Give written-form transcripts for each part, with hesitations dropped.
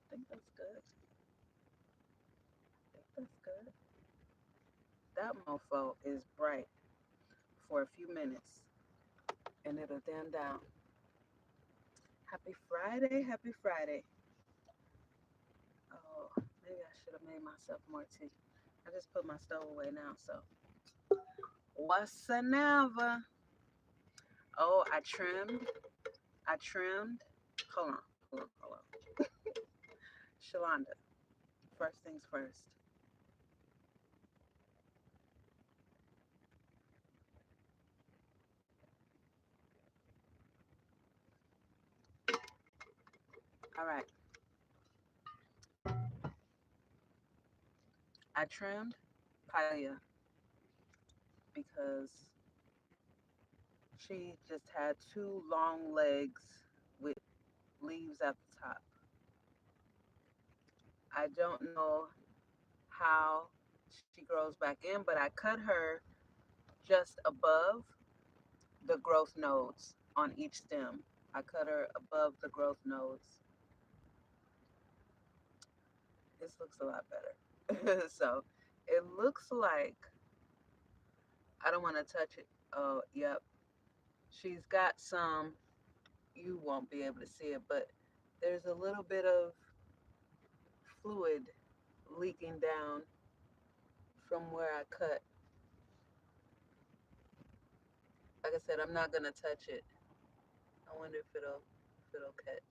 I think that's good. I think that's good. That mofo is bright for a few minutes and it'll dim down. Happy Friday, happy Friday. Oh, maybe I should have made myself more tea. I just put my stove away now, so what's never? Oh, I trimmed. Hold on, hold on, hold on. Shalanda, first things first. All right, I trimmed Paya because she just had two long legs with leaves at the top. I don't know how she grows back in, but I cut her just above the growth nodes on each stem. I cut her above the growth nodes. This looks a lot better. So it looks like I don't want to touch it. Oh, yep. She's got some, you won't be able to see it, but there's a little bit of fluid leaking down from where I cut. Like I said, I'm not gonna touch it. I wonder if it'll catch.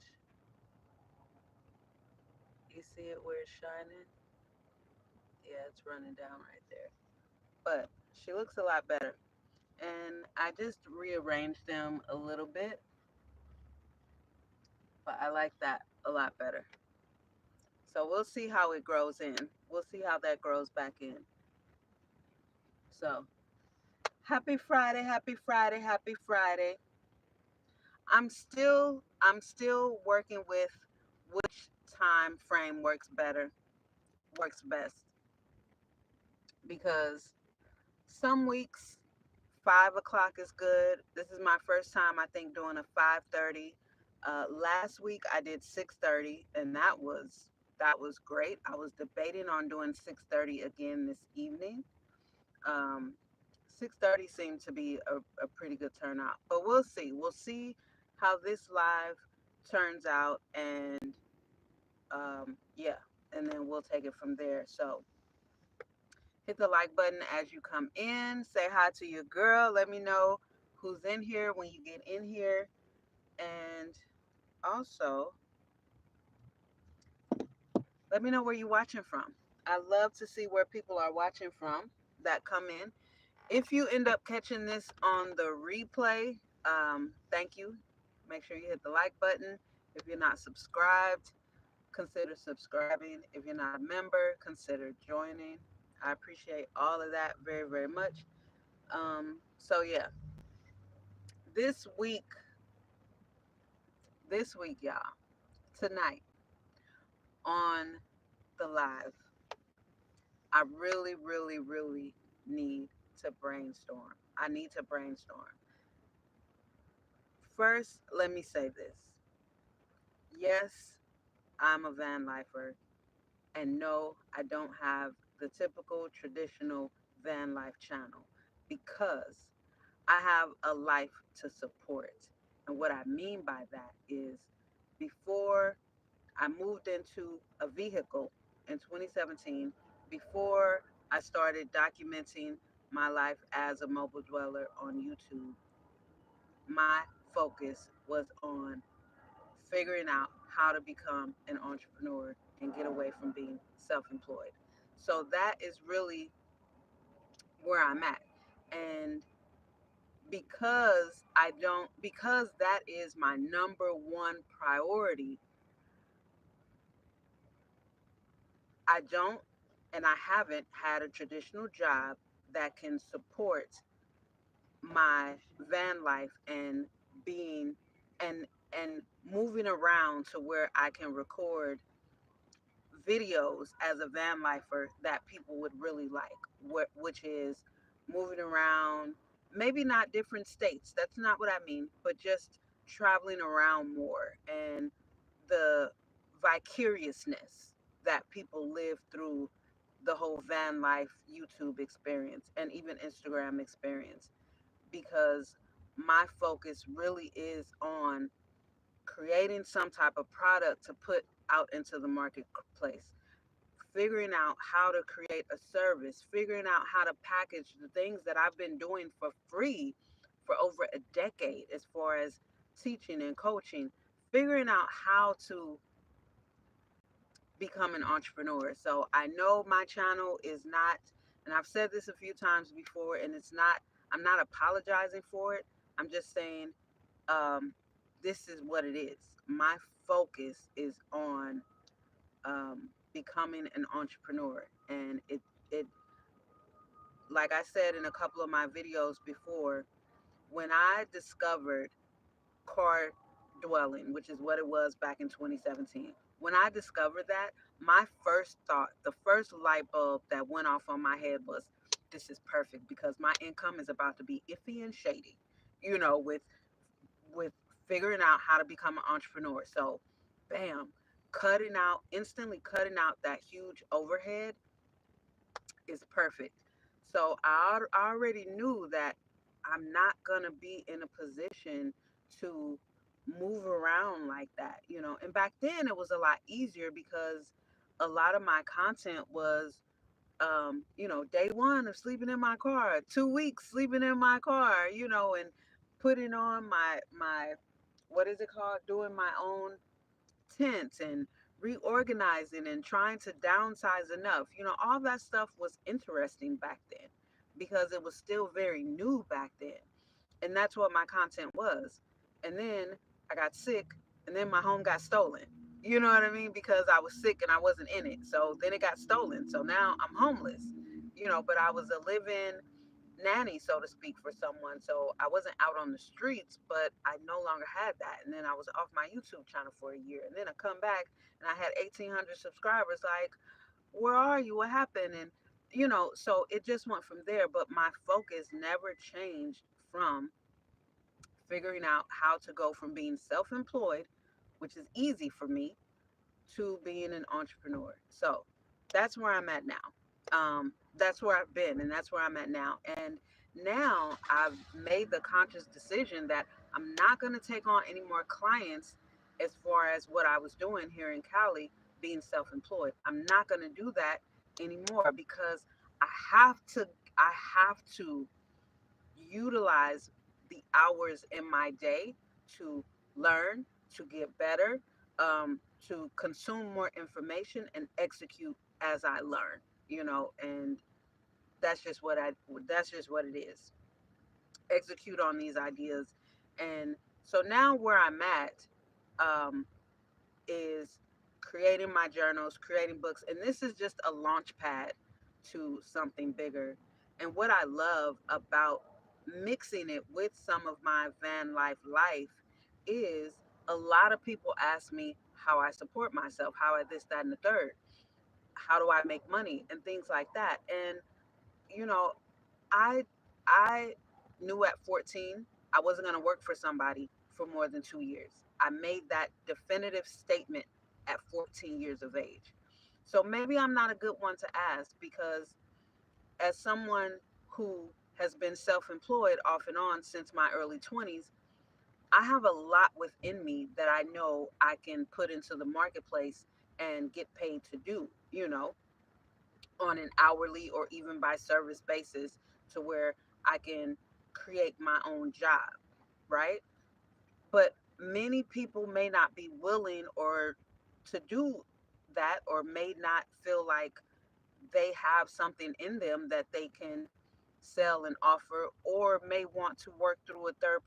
You see it where it's shining? Yeah, it's running down right there. But she looks a lot better. And I just rearranged them a little bit, but I like that a lot better. So we'll see how it grows in. We'll see how that grows back in. So happy Friday, happy Friday, happy Friday. I'm still working with which time frame works best because some weeks 5 o'clock is good. This is my first time I think doing a 5:30. Last week I did 6:30 and that was great. I was debating on doing 6:30 again this evening. Um, 6:30 seemed to be a pretty good turnout, but we'll see. We'll see how this live turns out, and yeah, and then we'll take it from there. So hit the like button as you come in. Say hi to your girl. Let me know who's in here when you get in here, and also let me know where you're watching from. I love to see where people are watching from that come in. If you end up catching this on the replay, thank you. Make sure you hit the like button. If you're not subscribed, consider subscribing. If you're not a member, consider joining. I appreciate all of that very, very much. So yeah, this week, y'all, tonight on the live, I really, really, really need to brainstorm. I need to brainstorm. First, let me say this. Yes, I'm a van lifer, and no, I don't have the typical traditional van life channel because I have a life to support. And what I mean by that is before I moved into a vehicle in 2017, before I started documenting my life as a mobile dweller on YouTube, my focus was on figuring out how to become an entrepreneur and get away from being self-employed. So that is really where I'm at. And because that is my number one priority, I don't and I haven't had a traditional job that can support my van life and being and and moving around to where I can record videos as a van lifer that people would really like, which is moving around, maybe not different states. That's not what I mean, but just traveling around more and the vicariousness that people live through the whole van life YouTube experience and even Instagram experience, because my focus really is on creating some type of product to put out into the marketplace, figuring out how to create a service, figuring out how to package the things that I've been doing for free for over a decade as far as teaching and coaching, figuring out how to become an entrepreneur. So I know my channel is not, and I've said this a few times before, and it's not, I'm not apologizing for it. I'm just saying, um, this is what it is. My focus is on becoming an entrepreneur, and it like I said in a couple of my videos before, when I discovered car dwelling, which is what it was back in 2017, when I discovered that, my first thought, the first light bulb that went off on my head was, this is perfect because my income is about to be iffy and shady, with with figuring out how to become an entrepreneur. So, bam, instantly cutting out that huge overhead is perfect. So I already knew that I'm not going to be in a position to move around like that. And back then it was a lot easier because a lot of my content was, day one of sleeping in my car, 2 weeks sleeping in my car, and putting on my what is it called? Doing my own tents and reorganizing and trying to downsize enough. All that stuff was interesting back then because it was still very new back then. And that's what my content was. And then I got sick, and then my home got stolen. You know what I mean? Because I was sick and I wasn't in it. So then it got stolen. So now I'm homeless. But I was a living nanny, so to speak, for someone. So I wasn't out on the streets, but I no longer had that. And then I was off my YouTube channel for a year. And then I come back and I had 1,800 subscribers. Like, where are you? What happened? And, so it just went from there. But my focus never changed from figuring out how to go from being self employed, which is easy for me, to being an entrepreneur. So that's where I'm at now. That's where I've been, and that's where I'm at now. And now I've made the conscious decision that I'm not going to take on any more clients as far as what I was doing here in Cali, being self-employed. I'm not going to do that anymore because I have to. I have to utilize the hours in my day to learn, to get better, to consume more information and execute as I learn, and that's just what it is. Execute on these ideas. And so now where I'm at, um, is creating my journals, creating books, and this is just a launch pad to something bigger. And what I love about mixing it with some of my van life is a lot of people ask me how I support myself, how I this, that, and the third, how do I make money, and things like that. And you know, I I knew at 14 I wasn't going to work for somebody for more than 2 years. I made that definitive statement at 14 years of age. So maybe I'm not a good one to ask because as someone who has been self-employed off and on since my early 20s, I have a lot within me that I know I can put into the marketplace and get paid to do, on an hourly or even by service basis, to where I can create my own job, right? But many people may not be willing or to do that, or may not feel like they have something in them that they can sell and offer, or may want to work through a third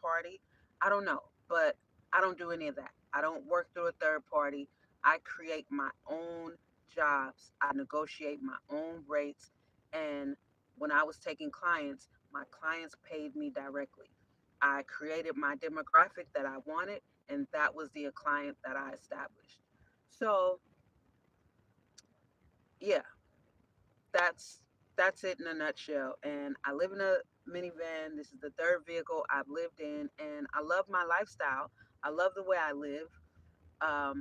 party. I don't know, but I don't do any of that. I don't work through a third party. I create my own jobs. I negotiate my own rates, and when I was taking clients, my clients paid me directly. I created my demographic that I wanted, and that was the client that I established. So yeah, that's that's it in a nutshell. And I live in a minivan. This is the third vehicle I've lived in, and I love my lifestyle. I love the way I live. I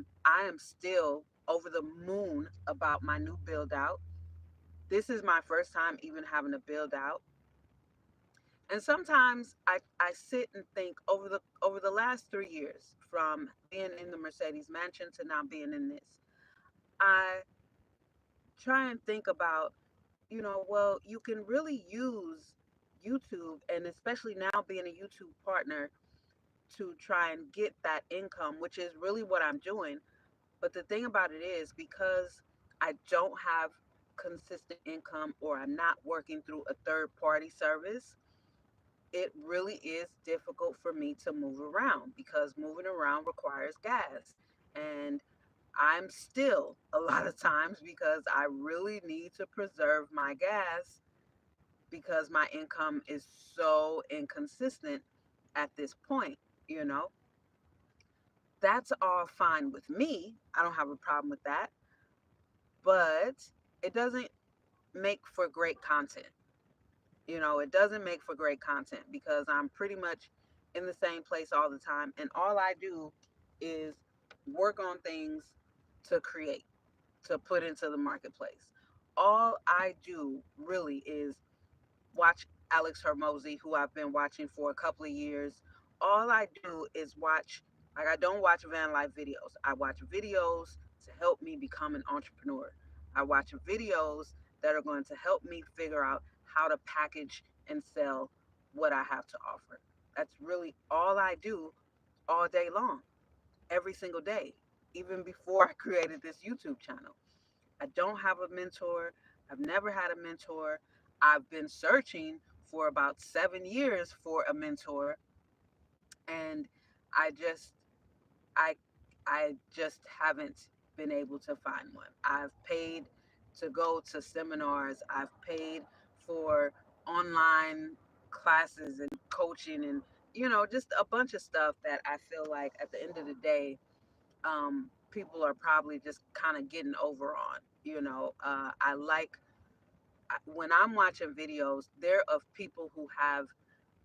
am still over the moon about my new build out. This is my first time even having a build out. And sometimes I sit and think over the last 3 years, from being in the Mercedes mansion to now being in this, I try and think about, well, you can really use YouTube, and especially now being a YouTube partner, to try and get that income, which is really what I'm doing. But the thing about it is, because I don't have consistent income, or I'm not working through a third party service, it really is difficult for me to move around, because moving around requires gas. And I'm still, a lot of times, because I really need to preserve my gas, because my income is so inconsistent at this point, you know. That's all fine with me. I don't have a problem with that. But it doesn't make for great content. It doesn't make for great content, because I'm pretty much in the same place all the time. And all I do is work on things to create, to put into the marketplace. All I do really is watch Alex Hermosi, who I've been watching for a couple of years. All I do is watch, like, I don't watch van life videos. I watch videos to help me become an entrepreneur. I watch videos that are going to help me figure out how to package and sell what I have to offer. That's really all I do all day long, every single day, even before I created this YouTube channel. I don't have a mentor. I've never had a mentor. I've been searching for about 7 years for a mentor, and I just I I just haven't been able to find one. I've paid to go to seminars. I've paid for online classes and coaching, and just a bunch of stuff that I feel like at the end of the day, people are probably just kind of getting over on. I like, when I'm watching videos, they're of people who have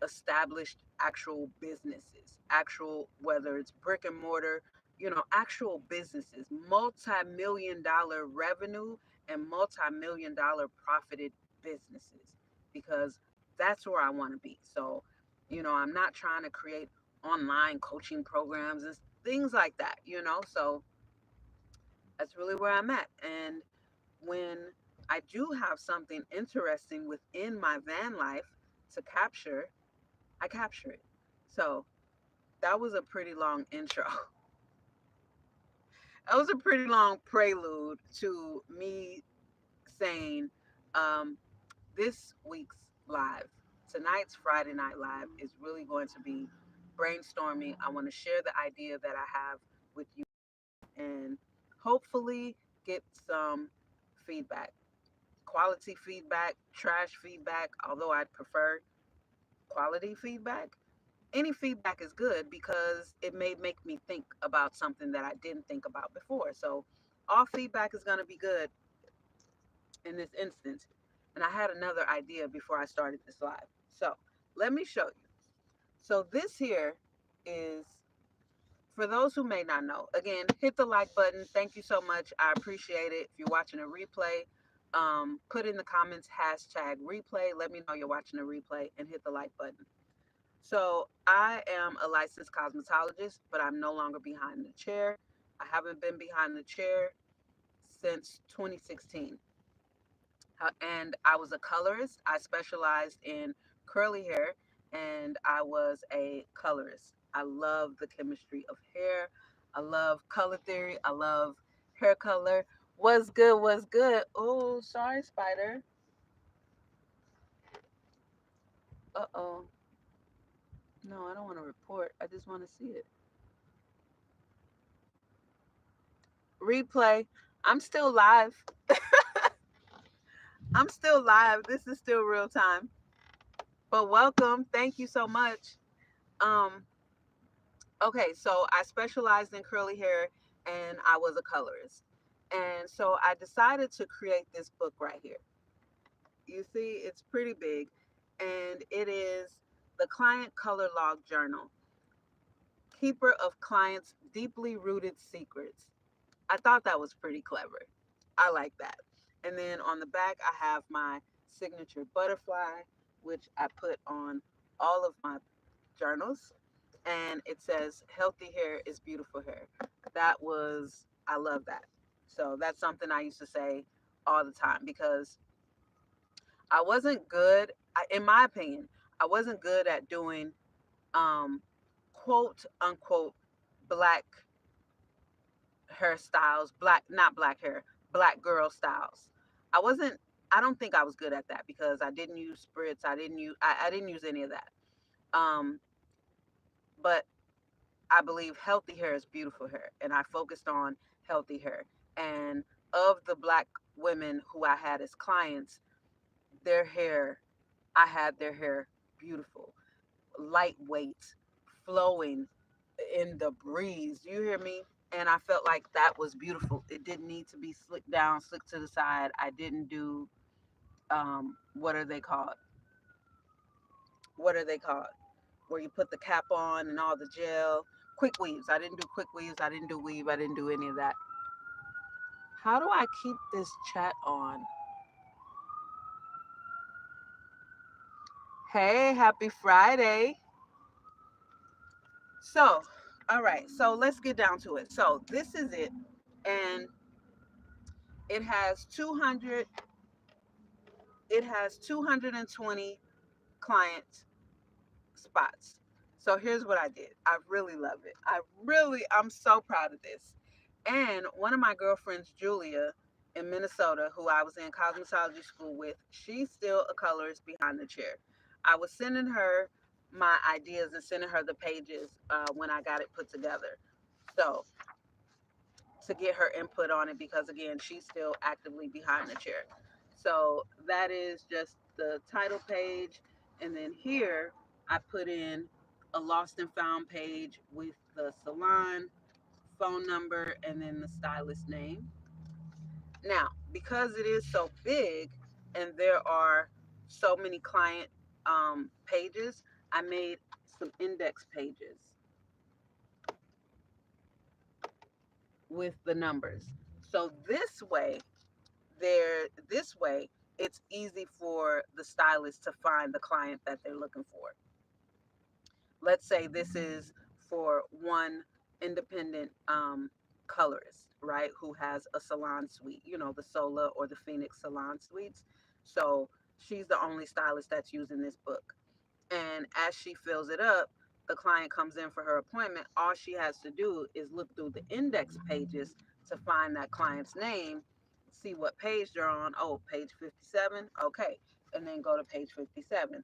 established actual businesses, actual, whether it's brick and mortar, actual businesses, multi-million dollar revenue and multi-million dollar profited businesses, because that's where I want to be. So, I'm not trying to create online coaching programs and things like that. So that's really where I'm at. And when I do have something interesting within my van life to capture, I capture it. So that was a pretty long intro. That was a pretty long prelude to me saying, um, this week's live, tonight's Friday Night Live, is really going to be brainstorming. I want to share the idea that I have with you, and hopefully get some feedback, quality feedback, trash feedback, although I'd prefer quality feedback. Any feedback is good, because it may make me think about something that I didn't think about before. So all feedback is going to be good in this instance. And I had another idea before I started this live. So let me show you. So this here is, for those who may not know, again, hit the like button. Thank you so much. I appreciate it. If you're watching a replay, put in the comments hashtag replay. Let me know you're watching a replay, and hit the like button. So I am a licensed cosmetologist, but I'm no longer behind the chair. I haven't been behind the chair since 2016. And I was a colorist. I specialized in curly hair, and I was a colorist. I love the chemistry of hair. I love color theory. I love hair color. What's good? What's good? Oh, sorry, spider. Uh-oh. No, I don't want to report. I just want to see it. Replay. I'm still live. I'm still live. This is still real time. But welcome. Thank you so much. Um, okay, so I specialized in curly hair and I was a colorist. And so I decided to create this book right here. You see, it's pretty big, and it is the Client Color Log Journal, keeper of clients' deeply rooted secrets. I thought that was pretty clever. I like that. And then on the back, I have my signature butterfly, which I put on all of my journals. And it says, healthy hair is beautiful hair. I love that. So that's something I used to say all the time because I wasn't good, in my opinion, I wasn't good at doing um, quote unquote black hairstyles, not black hair, black girl styles. I wasn't. I don't think I was good at that because I didn't use spritz. I didn't use any of that. Um, but I believe healthy hair is beautiful hair, and I focused on healthy hair. And of the black women who I had as clients, their hair, I had their hair beautiful, lightweight, flowing in the breeze. You hear me? And I felt like that was beautiful. It didn't need to be slicked down, slicked to the side. I didn't do what are they called? What are they called? Where you put the cap on and all the gel. Quick weaves. I didn't do quick weaves. I didn't do weave. I didn't do any of that. How do I keep this chat on? Hey, happy Friday. So, all right. So let's get down to it. So this is it. And it has 200 it has 220 client spots. So here's what I did. I really love it. I'm so proud of this. And one of my girlfriends, Julia, in Minnesota, who I was in cosmetology school with, she's still a colorist behind the chair. I was sending her my ideas and sending her the pages when I got it put together. So to get her input on it because again she's still actively behind the chair. So that is just the title page, and then here I put in a lost and found page with the salon phone number and then the stylist name. Now because it is so big and there are so many client pages, I made some index pages with the numbers. So this way it's easy for the stylist to find the client that they're looking for. Let's say this is for one independent colorist, right, who has a salon suite, the Sola or the Phoenix salon suites. So she's the only stylist that's using this book. And as she fills it up, the client comes in for her appointment. All she has to do is look through the index pages to find that client's name, see what page they're on. Oh, page 57. Okay. And then go to page 57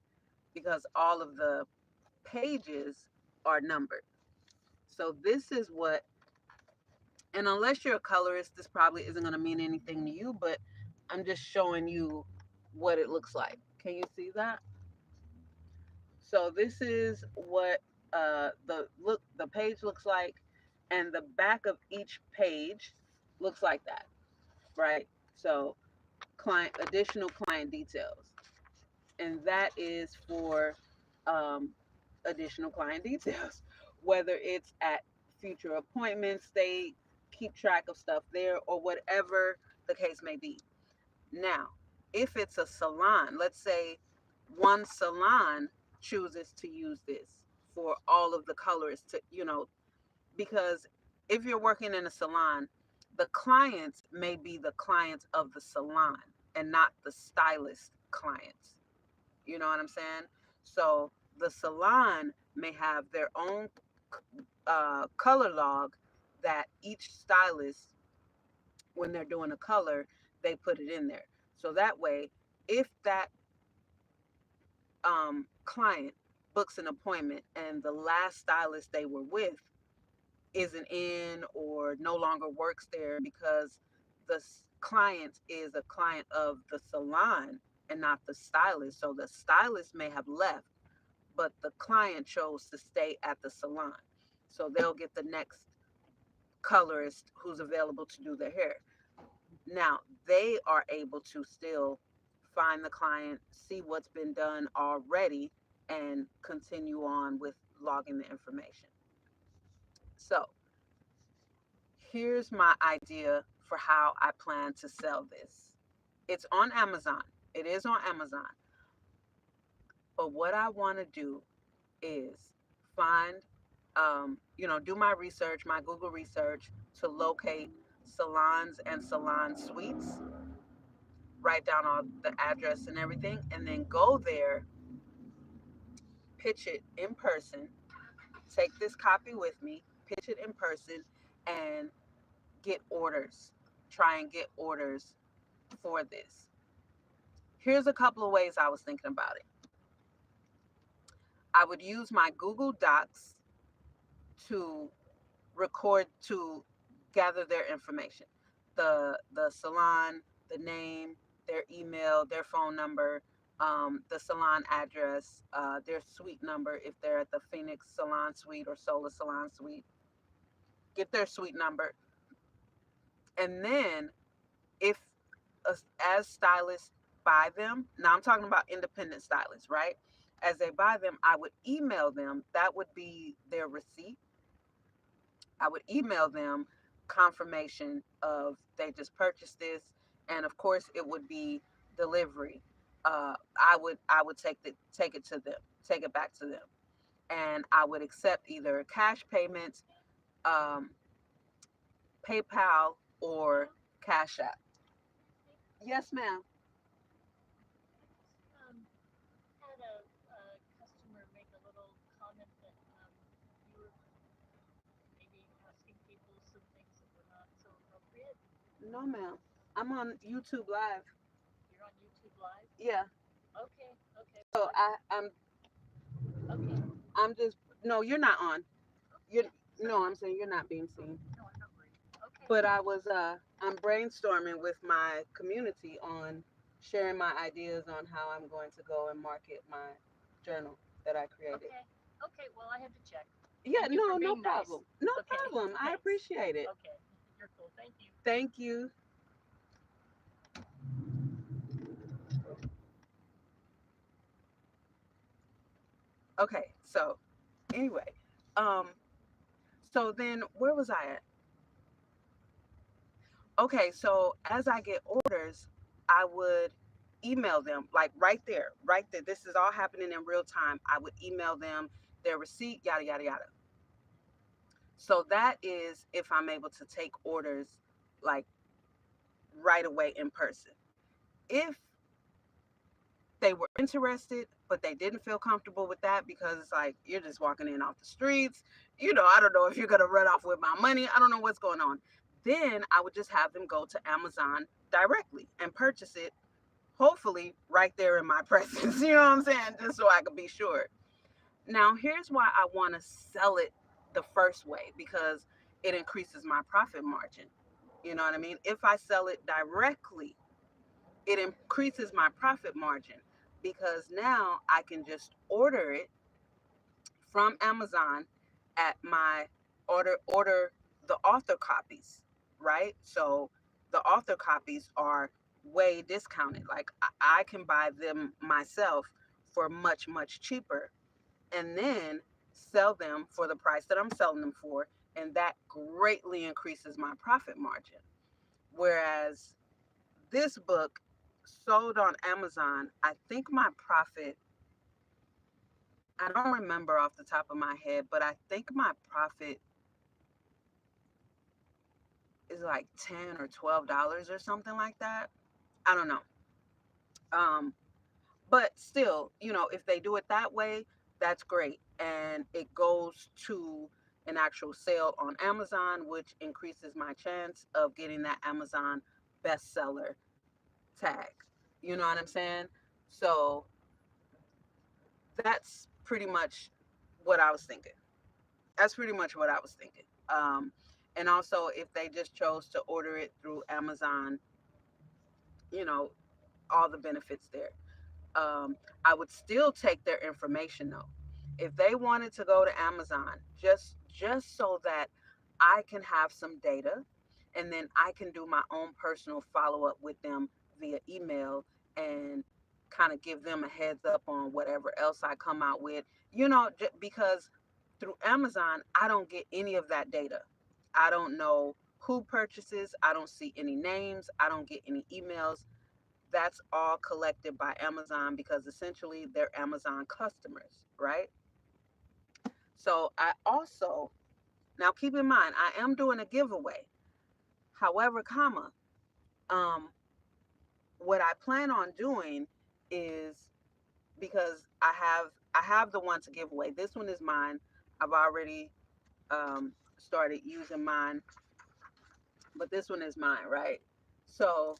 because all of the pages are numbered. So this is what, and unless you're a colorist, this probably isn't going to mean anything to you, but I'm just showing you what it looks like. Can you see that? So this is what the page looks like, and the back of each page looks like that, right? So additional client details, and that is for um, additional client details, whether it's at future appointments, they keep track of stuff there, or whatever the case may be. Now, if it's a salon, let's say one salon chooses to use this for all of the colors because if you're working in a salon, the clients may be the clients of the salon and not the stylist clients. You know what I'm saying? So the salon may have their own color log that each stylist, when they're doing a color, they put it in there. So that way, if that client books an appointment and the last stylist they were with isn't in or no longer works there because the client is a client of the salon and not the stylist. So the stylist may have left, but the client chose to stay at the salon. So they'll get the next colorist who's available to do their hair. Now, they are able to still find the client, see what's been done already, and continue on with logging the information. So, here's my idea for how I plan to sell this. It's on Amazon. It is on Amazon. But what I want to do is find, do my research, my Google research to locate salons and salon suites, write down all the address and everything, and then go there, pitch it in person, take this copy with me, pitch it in person, and get orders. Try and get orders for this. Here's a couple of ways I was thinking about it. I would use my Google Docs to to gather their information, the salon, the name, their email, their phone number, the salon address, their suite number if they're at the Phoenix Salon Suite or Solar Salon Suite. Get their suite number, and then if as stylists buy them, now I'm talking about independent stylists, right? As they buy them, I would email them. That would be their receipt. I would email them confirmation of they just purchased this, and of course it would be delivery. I would take it to them, take it back to them, and I would accept either cash payments, um, PayPal, or Cash App. Yes, ma'am. No, ma'am. I'm on YouTube Live. Yeah. So I'm just no. You're not on. You're no. I'm saying you're not being seen. But I'm brainstorming with my community on sharing my ideas on how I'm going to go and market my journal that I created. Yeah, no problem. No problem. I appreciate it. Thank you. Okay, so anyway, um, so then where was I at? Okay, so as I get orders, I would email them like right there, right there. This is all happening in real time. I would email them their receipt, yada yada yada. So that is if I'm able to take orders like right away in person. If they were interested, but they didn't feel comfortable with that because it's like you're just walking in off the streets. I don't know if you're gonna run off with my money. I don't know what's going on. Then I would just have them go to Amazon directly and purchase it, hopefully right there in my presence. You know what I'm saying? Just so I can be sure. Now, here's why I want to sell it the first way because it increases my profit margin. You know what I mean? If I sell it directly, it increases my profit margin because now I can just order it from Amazon at my order the author copies, right? So the author copies are way discounted. Like I can buy them myself for much cheaper and then sell them for the price that I'm selling them for, and that greatly increases my profit margin. Whereas this book sold on Amazon, I think my profit, I don't remember off the top of my head, but I think my profit is like 10 or $12 or something like that. I don't know. Um, but still, if they do it that way, that's great. And it goes to an actual sale on Amazon, which increases my chance of getting that Amazon bestseller tag. You know what I'm saying? So that's pretty much what I was thinking. That's pretty much what I was thinking. And also, if they just chose to order it through Amazon, you know, all the benefits there. I would still take their information though. If they wanted to go to Amazon, just so that I can have some data, and then I can do my own personal follow up with them via email, and kind of give them a heads up on whatever else I come out with, because through Amazon, I don't get any of that data. I don't know who purchases, I don't see any names, I don't get any emails. That's all collected by Amazon because essentially they're Amazon customers, right? So I also, now keep in mind, I am doing a giveaway. However, um, what I plan on doing is, because I have the one to give away. This one is mine. I've already started using mine, but this one is mine, right? So,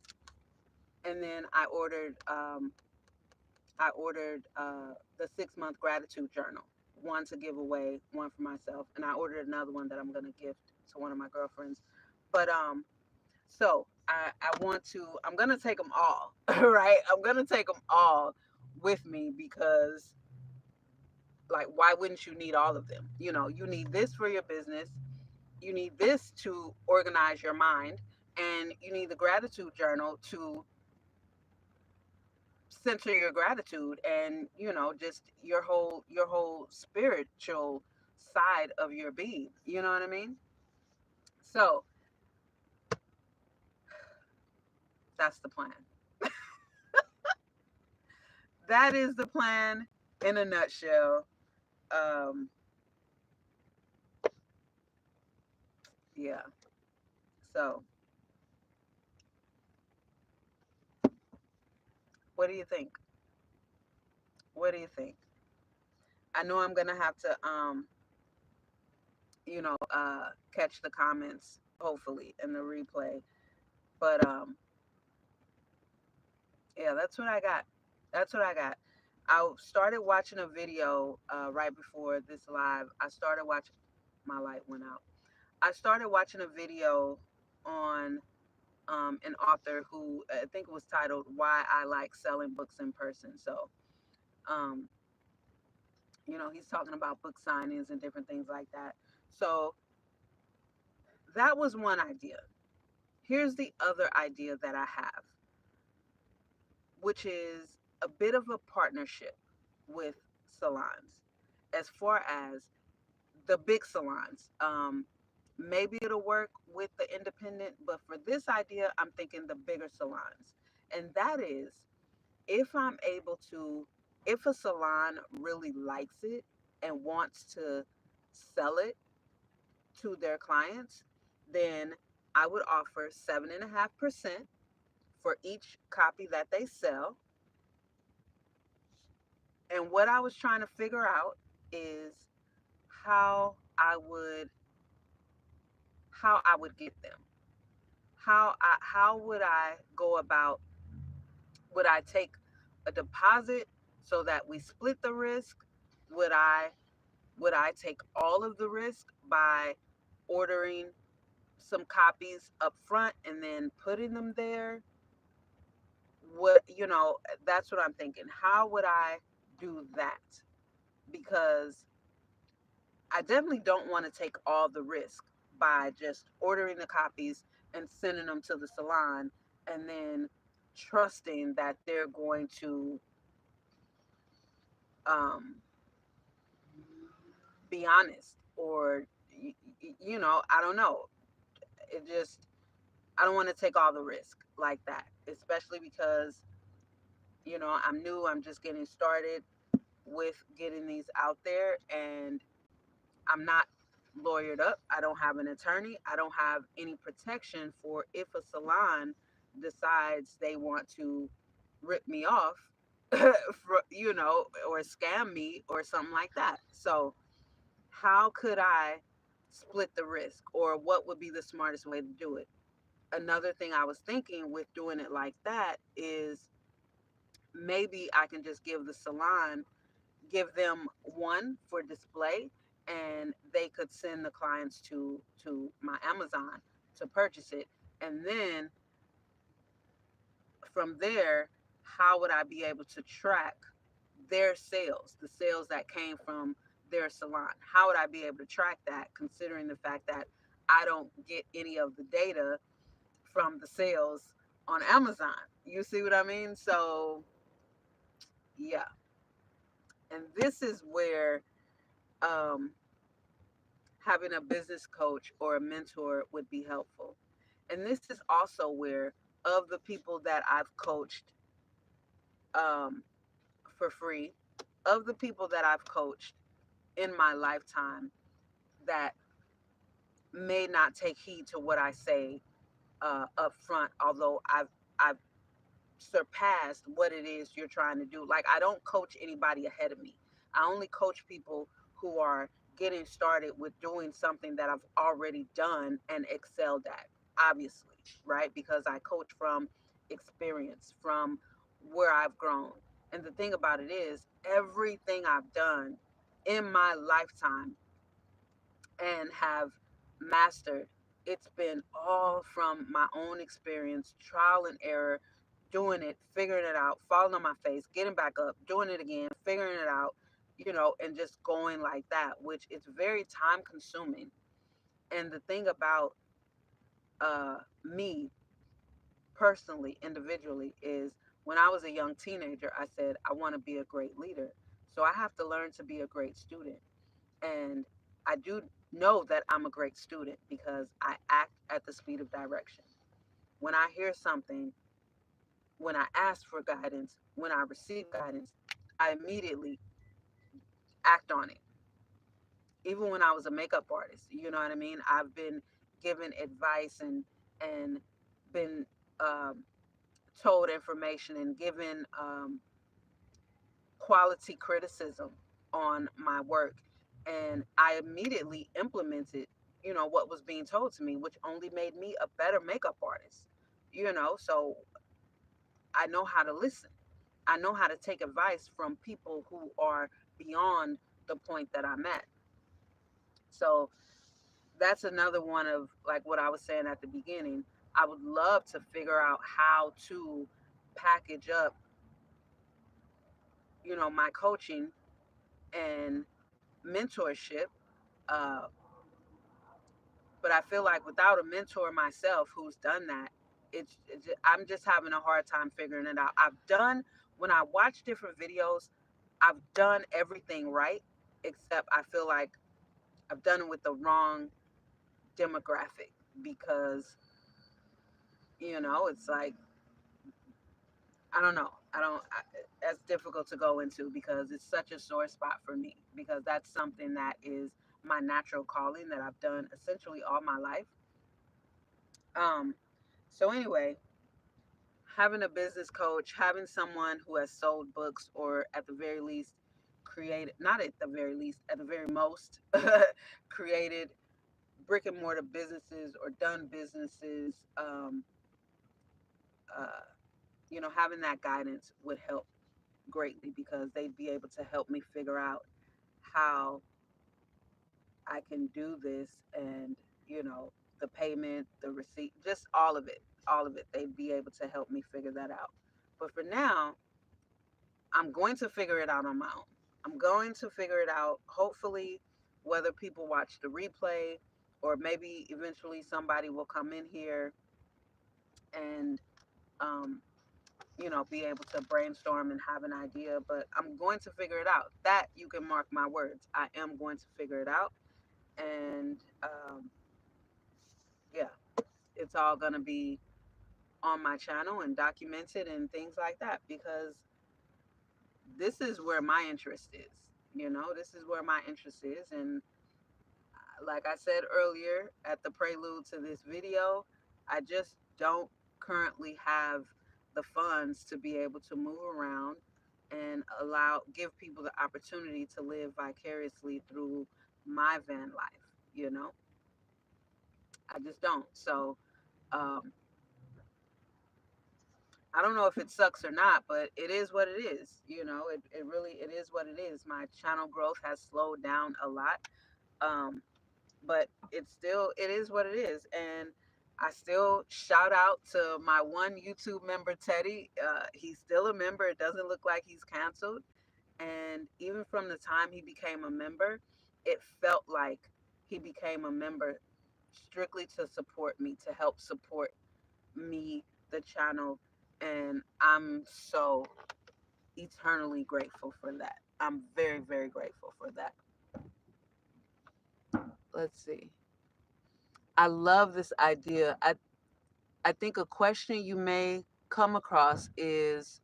and then I ordered the 6 month gratitude journal, one to give away, one for myself, and I ordered another one that I'm gonna gift to one of my girlfriends. But so I'm gonna take them all, right? I'm gonna take them all with me because, like, why wouldn't you need all of them? You need this for your business, you need this to organize your mind, and you need the gratitude journal to center your gratitude and just your whole spiritual side of your being. You know what I mean? So that's the plan. That is the plan in a nutshell. um yeah. So what do you think? What do you think? I know I'm gonna have to catch the comments hopefully in the replay, but yeah, that's what I got. That's what I got. I started watching a video right before this live. I started watching. My light went out. I started watching a video on an author who, I think it was titled "Why I Like Selling Books in Person." So, um, he's talking about book signings and different things like that. So that was one idea. Here's the other idea that I have, which is a bit of a partnership with salons, as far as the big salons. Maybe it'll work with the independent, but for this idea, I'm thinking the bigger salons. And that is, if I'm able to, if a salon really likes it and wants to sell it to their clients, then I would offer 7.5% for each copy that they sell. And what I was trying to figure out is how I would how I would get them. How would I go about, would I take a deposit so that we split the risk? Would I take all of the risk by ordering some copies up front and then putting them there? What, that's what I'm thinking. How would I do that? Because I definitely don't want to take all the risk by just ordering the copies and sending them to the salon, and then trusting that they're going to um, be honest, or I don't know. It just, I don't want to take all the risk like that, especially because I'm new. I'm just getting started with getting these out there, and I'm not lawyered up. I don't have an attorney. I don't have any protection for if a salon decides they want to rip me off, or scam me or something like that. So, how could I split the risk, or what would be the smartest way to do it? Another thing I was thinking with doing it like that is, maybe I can just give them one for display, and they could send the clients to my Amazon to purchase it. And then from there, how would I be able to track their sales, the sales that came from their salon? How would I be able to track that, considering the fact that I don't get any of the data from the sales on Amazon? You see what I mean? So, yeah. And this is where um, having a business coach or a mentor would be helpful. And this is also where, of the people that I've coached um, for free, of the people that I've coached in my lifetime that may not take heed to what I say up front, although I've surpassed what it is you're trying to do. Like, I don't coach anybody ahead of me. I only coach people who are getting started with doing something that I've already done and excelled at, obviously, right? Because I coach from experience, from where I've grown. And the thing about it is, everything I've done in my lifetime and have mastered, it's been all from my own experience, trial and error, doing it, figuring it out, falling on my face, getting back up, doing it again, figuring it out, and just going like that, which is very time consuming. And the thing about me personally, individually, is when I was a young teenager, I said, I want to be a great leader. So I have to learn to be a great student. And I do know that I'm a great student because I act at the speed of direction. When I hear something, when I ask for guidance, when I receive guidance, I immediately act on it. Even when I was a makeup artist, you know what I mean? I've been given advice and been um, told information and given quality criticism on my work, and I immediately implemented what was being told to me, which only made me a better makeup artist. So I know how to listen. I know how to take advice from people who are beyond the point that I'm at. So that's another one of, like, what I was saying at the beginning. I would love to figure out how to package up my coaching and mentorship. uh, but I feel like without a mentor myself who's done that, I'm just having a hard time figuring it out. When I watch different videos, I've done everything right, except I feel like I've done it with the wrong demographic, because it's like, I don't know. That's difficult to go into because it's such a sore spot for me, because that's something that is my natural calling that I've done essentially all my life. Um, so anyway, having a business coach, having someone who has sold books, or at the very least created, not at the very least, at the very most, created brick and mortar businesses or done businesses, uh, having that guidance would help greatly, because they'd be able to help me figure out how I can do this, and the payment, the receipt, just all of it. They'd be able to help me figure that out. But for now, I'm going to figure it out on my own. I'm going to figure it out, hopefully, whether people watch the replay, or maybe eventually somebody will come in here and, um, be able to brainstorm and have an idea. But I'm going to figure it out. That you can mark my words. I am going to figure it out. And yeah, it's all going to be on my channel and documented and things like that, because this is where my interest is. This is where my interest is. And like I said earlier at the prelude to this video, I just don't currently have the funds to be able to move around and give people the opportunity to live vicariously through my van life. I just don't. So um, I don't know if it sucks or not, but it is what it is. It really, it is what it is. My channel growth has slowed down a lot. But it is what it is. And I still shout out to my one YouTube member, Teddy. He's still a member. It doesn't look like he's canceled. And even from the time he became a member, it felt like he became a member strictly to support me, to help support me, the channel. And I'm so eternally grateful for that. I'm very, very grateful for that. Let's see. I love this idea. I think a question you may come across is,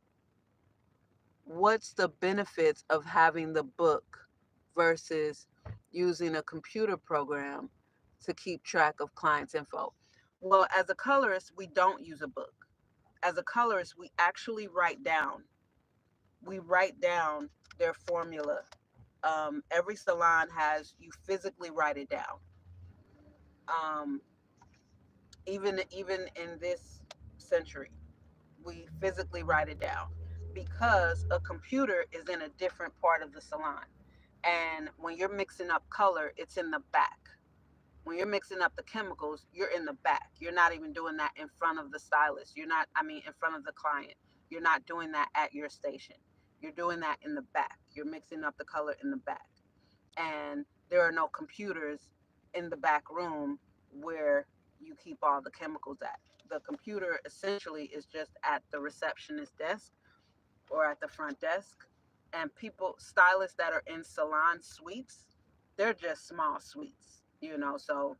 what's the benefits of having the book versus using a computer program to keep track of clients' info? Well, as a colorist, we don't use a book. As a colorist, we actually write down. We write down their formula. Every salon has, you physically write it down. Um, even in this century, we physically write it down because a computer is in a different part of the salon. And when you're mixing up color, it's in the back. When you're mixing up the chemicals, you're in the back. You're not even doing that in front of the stylist. You're not, I mean, in front of the client. You're not doing that at your station. You're doing that in the back. You're mixing up the color in the back. And there are no computers in the back room where you keep all the chemicals at. The computer essentially is just at the receptionist desk or at the front desk. And people, stylists that are in salon suites, they're just small suites, so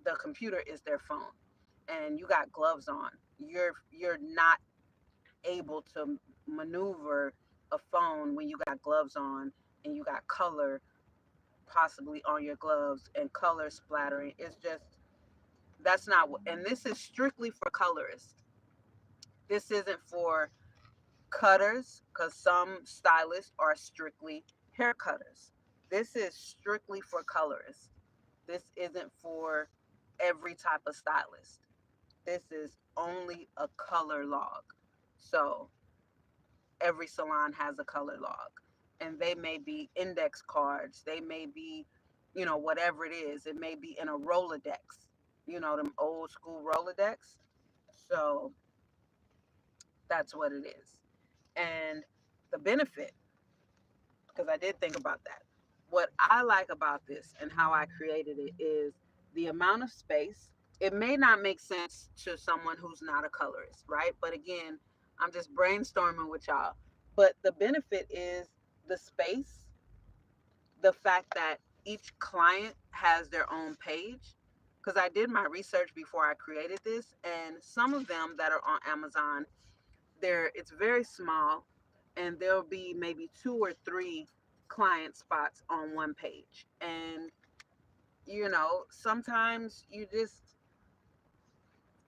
the computer is their phone. And you got gloves on. You're not able to maneuver a phone when you got gloves on and you got color possibly on your gloves and color splattering. It's just, that's not what, and this is strictly for colorists. This isn't for cutters, because some stylists are strictly hair cutters. This is strictly for colorists. This isn't for every type of stylist. This is only a color log. So every salon has a color log, and they may be index cards, they may be, whatever it is. It may be in a Rolodex, them old school Rolodex. So that's what it is. And the benefit, because I did think about that, what I like about this and how I created it is the amount of space. It may not make sense to someone who's not a colorist, right? But again, I'm just brainstorming with y'all. But the benefit is the space, the fact that each client has their own page. Because I did my research before I created this, and some of them that are on Amazon, it's very small, and there'll be maybe 2 or 3 client spots on one page. And sometimes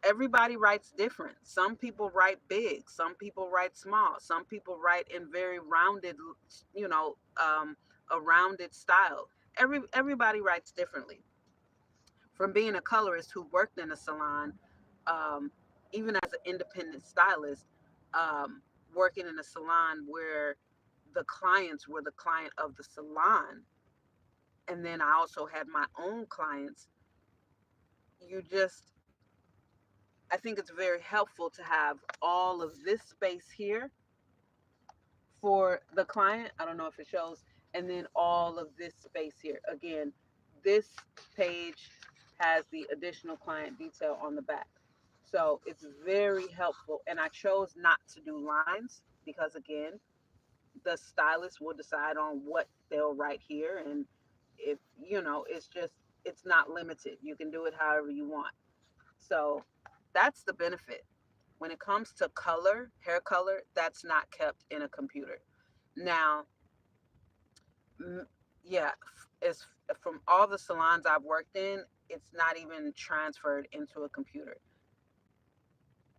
everybody writes different. Some people write big, some people write small, some people write in very rounded, you know um, a rounded style. Everybody writes differently. From being a colorist who worked in a salon, um, even as an independent stylist, um, working in a salon where the clients were the client of the salon, and then I also had my own clients. You just I think it's very helpful to have all of this space here for the client. I don't know if it shows. And then all of this space here. Again, this page has the additional client detail on the back. So it's very helpful. And I chose not to do lines because, again, the stylist will decide on what they'll write here. And if, it's not limited. You can do it however you want. So that's the benefit. When it comes to color, hair color, that's not kept in a computer. Now, yeah, it's from all the salons I've worked in, it's not even transferred into a computer.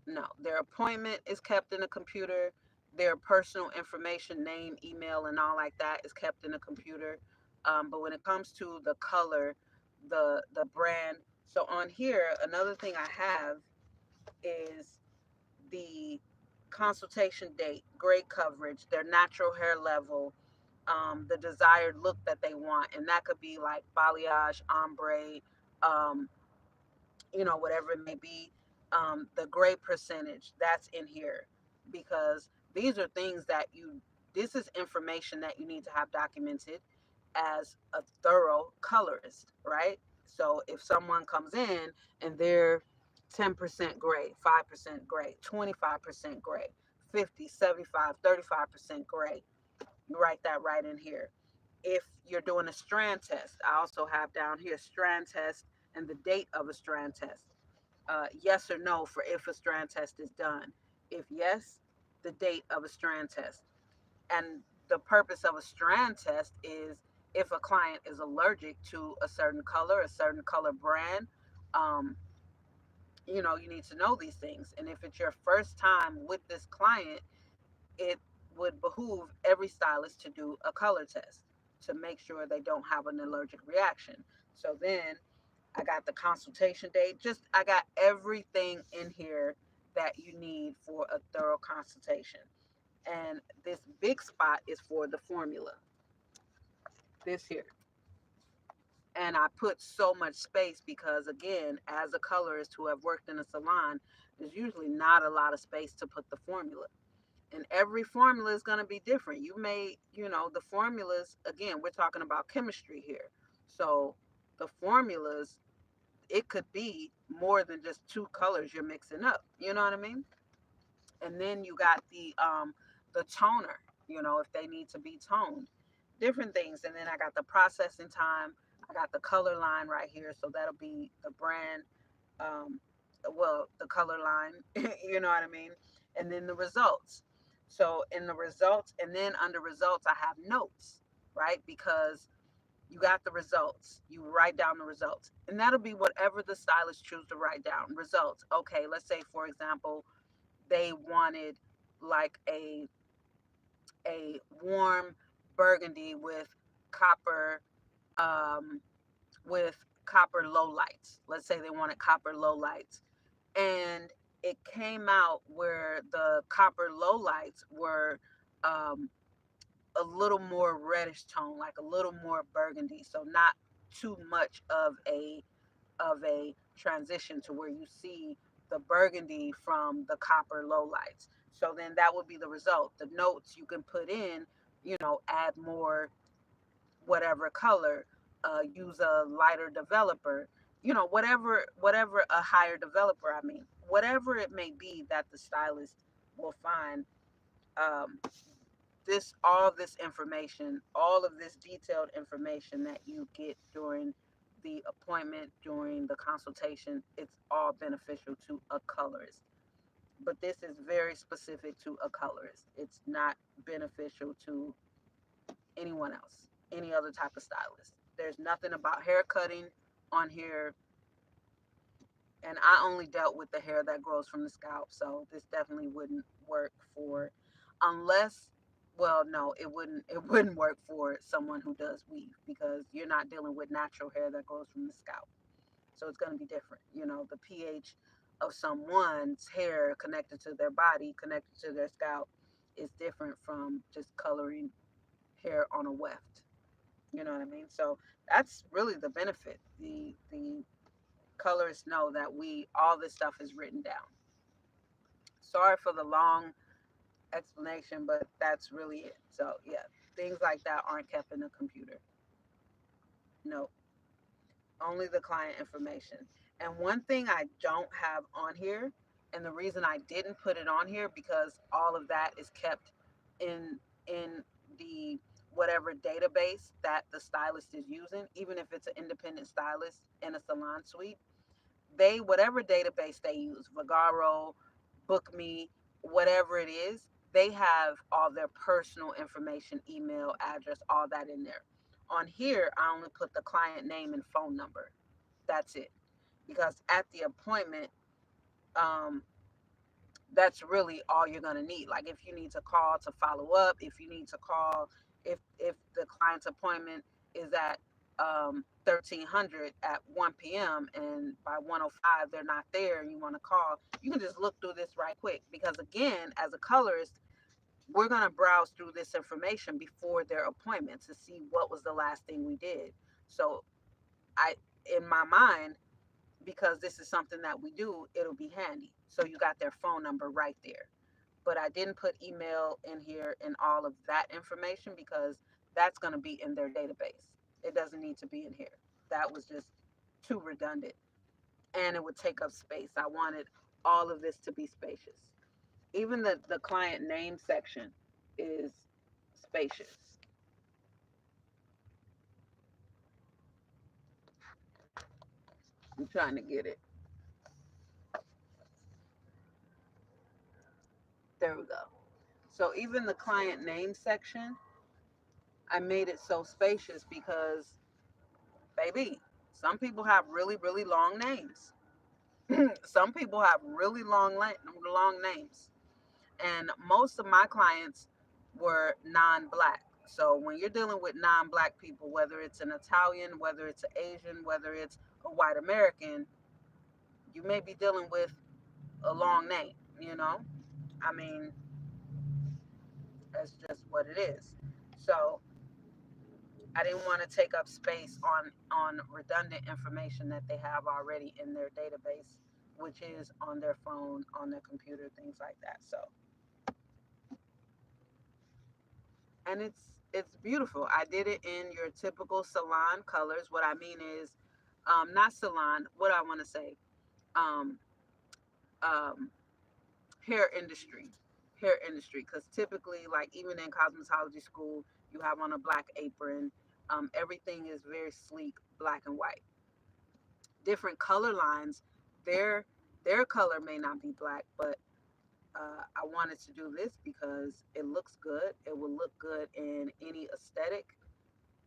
No, their appointment is kept in a computer. Their personal information, name, email, and all like that is kept in a computer. But when it comes to the color, the brand, so on here, another thing I have is the consultation date, grade coverage, their natural hair level, the desired look that they want. And that could be like balayage, ombre, um, whatever it may be. The gray percentage, that's in here because these are things that you this is information that you need to have documented as a thorough colorist, right? So if someone comes in and they're 10% gray, 5% gray, 25% gray, 50, 75, 35% gray, you write that right in here. If you're doing a strand test, I also have down here strand test and the date of a strand test. Yes or no for if a strand test is done. If yes, the date of a strand test. And the purpose of a strand test is if a client is allergic to a certain color brand, um, you need to know these things. And if it's your first time with this client, it would behoove every stylist to do a color test to make sure they don't have an allergic reaction. So then I got the consultation date. Just I got everything in here that you need for a thorough consultation. And this big spot is for the formula. This here. And I put so much space because again, as a colorist who have worked in a salon, there's usually not a lot of space to put the formula. And every formula is going to be different. You may, the formulas, again, we're talking about chemistry here. So the formulas, it could be more than just two colors you're mixing up. You know what I mean? And then you got the toner, if they need to be toned, different things. And then I got the processing time. I got the color line right here, so that'll be the brand, um, well, the color line, you know what I mean? And then the results. So in the results, and then under results, I have notes, right? Because you got the results, you write down the results, and that'll be whatever the stylist choose to write down. Results. Okay, let's say for example, they wanted like a warm burgundy um, with copper low lights. Let's say they wanted copper low lights, and it came out where the copper low lights were um, a little more reddish tone, like a little more burgundy, so not too much of a transition to where you see the burgundy from the copper low lights. So then that would be the result. The notes you can put in, add more whatever color, use a lighter developer, whatever a higher developer, I mean, whatever it may be that the stylist will find. Um, this information, all of this detailed information that you get during the appointment, during the consultation, it's all beneficial to a colorist. But this is very specific to a colorist. It's not beneficial to anyone else, any other type of stylist. There's nothing about hair cutting on here. And I only dealt with the hair that grows from the scalp, so this definitely wouldn't work for, unless, well, no, it wouldn't work for someone who does weave, because you're not dealing with natural hair that grows from the scalp. So it's going to be different. The pH of someone's hair connected to their body, connected to their scalp, is different from just coloring hair on a weft. You know what I mean? So that's really the benefit. The colorists know that all this stuff is written down. Sorry for the long explanation, but that's really it. So yeah, things like that aren't kept in the computer. No, only the client information. And one thing I don't have on here, and the reason I didn't put it on here, because all of that is kept in the whatever database that the stylist is using, even if it's an independent stylist in a salon suite. They, whatever database they use, Vagaro, BookMe, whatever it is, they have all their personal information, email, address, all that in there. On here, I only put the client name and phone number. That's it. Because at the appointment, um, that's really all you're gonna need. Like if you need to call to follow up, if you need to call, if the client's appointment is at 1300 at 1 p.m. and by 1:05 they're not there and you want to call, you can just look through this right quick. Because again, as a colorist, we're gonna browse through this information before their appointment to see what was the last thing we did. So I, in my mind, because this is something that we do, it'll be handy. So you got their phone number right there. but I didn't put email in here and all of that information because that's going to be in their database. It doesn't need to be in here. That was just too redundant and it would take up space. I wanted all of this to be spacious. Even the client name section is spacious. I'm trying to get it. There we go. So even the client name section, I made it so spacious because, baby, some people have really, really long names. Some people have really long names. And most of my clients were non-black. So when you're dealing with non-black people, whether it's an Italian, whether it's an Asian, whether it's a white American, you may be dealing with a long name, you know? I mean, that's just what it is. So I didn't want to take up space on redundant information that they have already in their database, which is on their phone, on their computer, things like that. So, and it's beautiful. I did it in your typical salon colors. What I mean is, not salon. What I want to say, um, um, hair industry, hair industry. Because typically, like even in cosmetology school, you have on a black apron. Everything is very sleek, black and white. Different color lines, their color may not be black, but I wanted to do this because it looks good. It will look good in any aesthetic,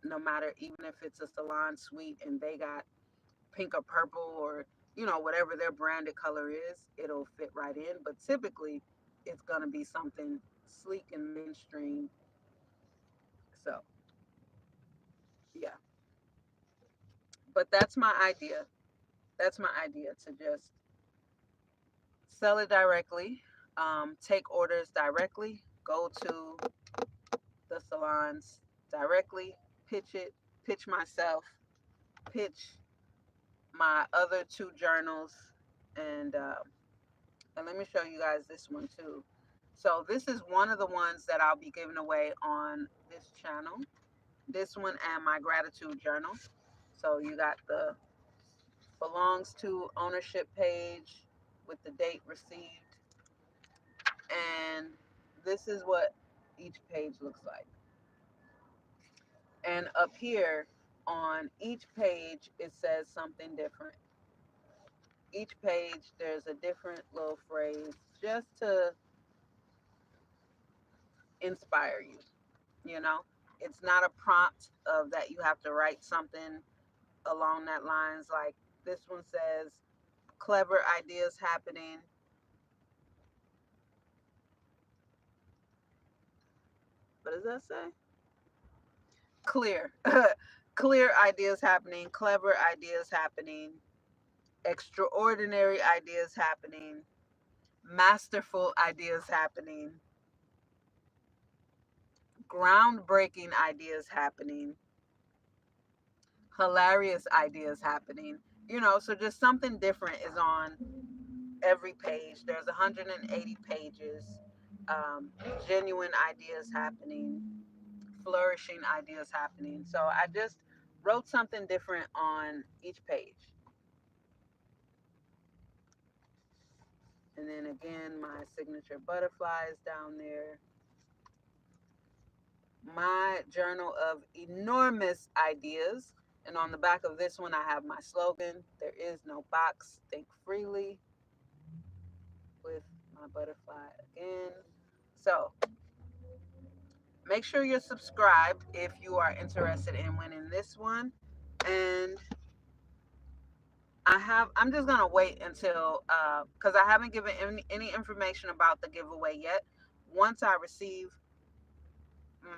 no matter, even if it's a salon suite and they got pink or purple or whatever their branded color is, it'll fit right in. But typically, it's gonna be something sleek and mainstream. So yeah, but that's my idea. That's my idea to just sell it directly, take orders directly, go to the salons directly, pitch it, pitch myself, pitch my other two journals, and let me show you guys this one too. So this is one of the ones that I'll be giving away on this channel. This one and my gratitude journal. So you got the belongs to ownership page with the date received, and this is what each page looks like. And up here on each page, it says something different. Each page, there's a different little phrase just to inspire you. You know, it's not a prompt of that you have to write something along that lines. Like this one says, clever ideas happening. What does that say? Clear. Clear ideas happening, clever ideas happening, extraordinary ideas happening, masterful ideas happening, groundbreaking ideas happening, hilarious ideas happening. So just something different is on every page. There's 180 pages. Genuine ideas happening, flourishing ideas happening. So I just wrote something different on each page. And then again, my signature butterflies down there. My journal of enormous ideas. And on the back of this one, I have my slogan, there is no box, think freely, with my butterfly again. So make sure you're subscribed if you are interested in winning this one. And I'm just gonna wait until because I haven't given any information about the giveaway yet. Once I receive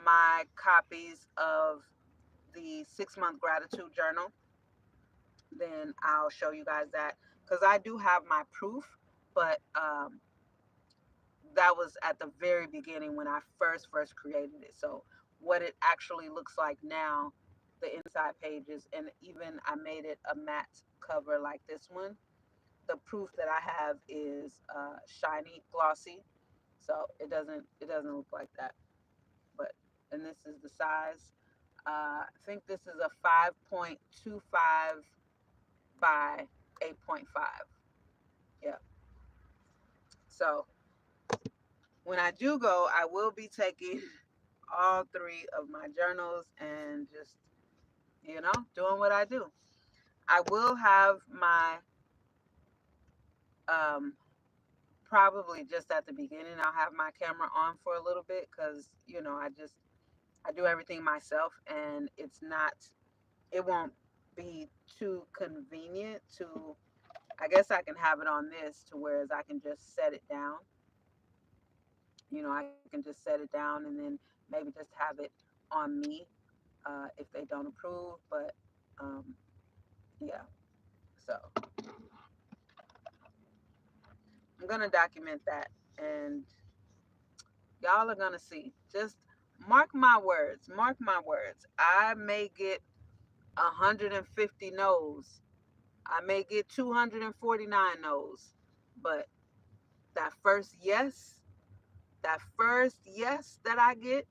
my copies of the 6-month gratitude journal, then I'll show you guys that, because I do have my proof, but that was at the very beginning when I first created it. So what it actually looks like now, the inside pages, and even I made it a matte cover like this one. The proof that I have is shiny, glossy, So it doesn't look like that. But and this is the size. I think this is a 5.25 by 8.5. Yeah. So when I do go, I will be taking all three of my journals and just, doing what I do. I will have my, um, probably just at the beginning, I'll have my camera on for a little bit because, I do everything myself and it won't be too convenient to, I guess I can have it on this to whereas I can just set it down. I can just set it down and then maybe just have it on me if they don't approve. But um, yeah, so I'm gonna document that, and y'all are gonna see. Just mark my words. Mark my words. I may get 150 no's. I may get 249 no's, but that first yes, that I get,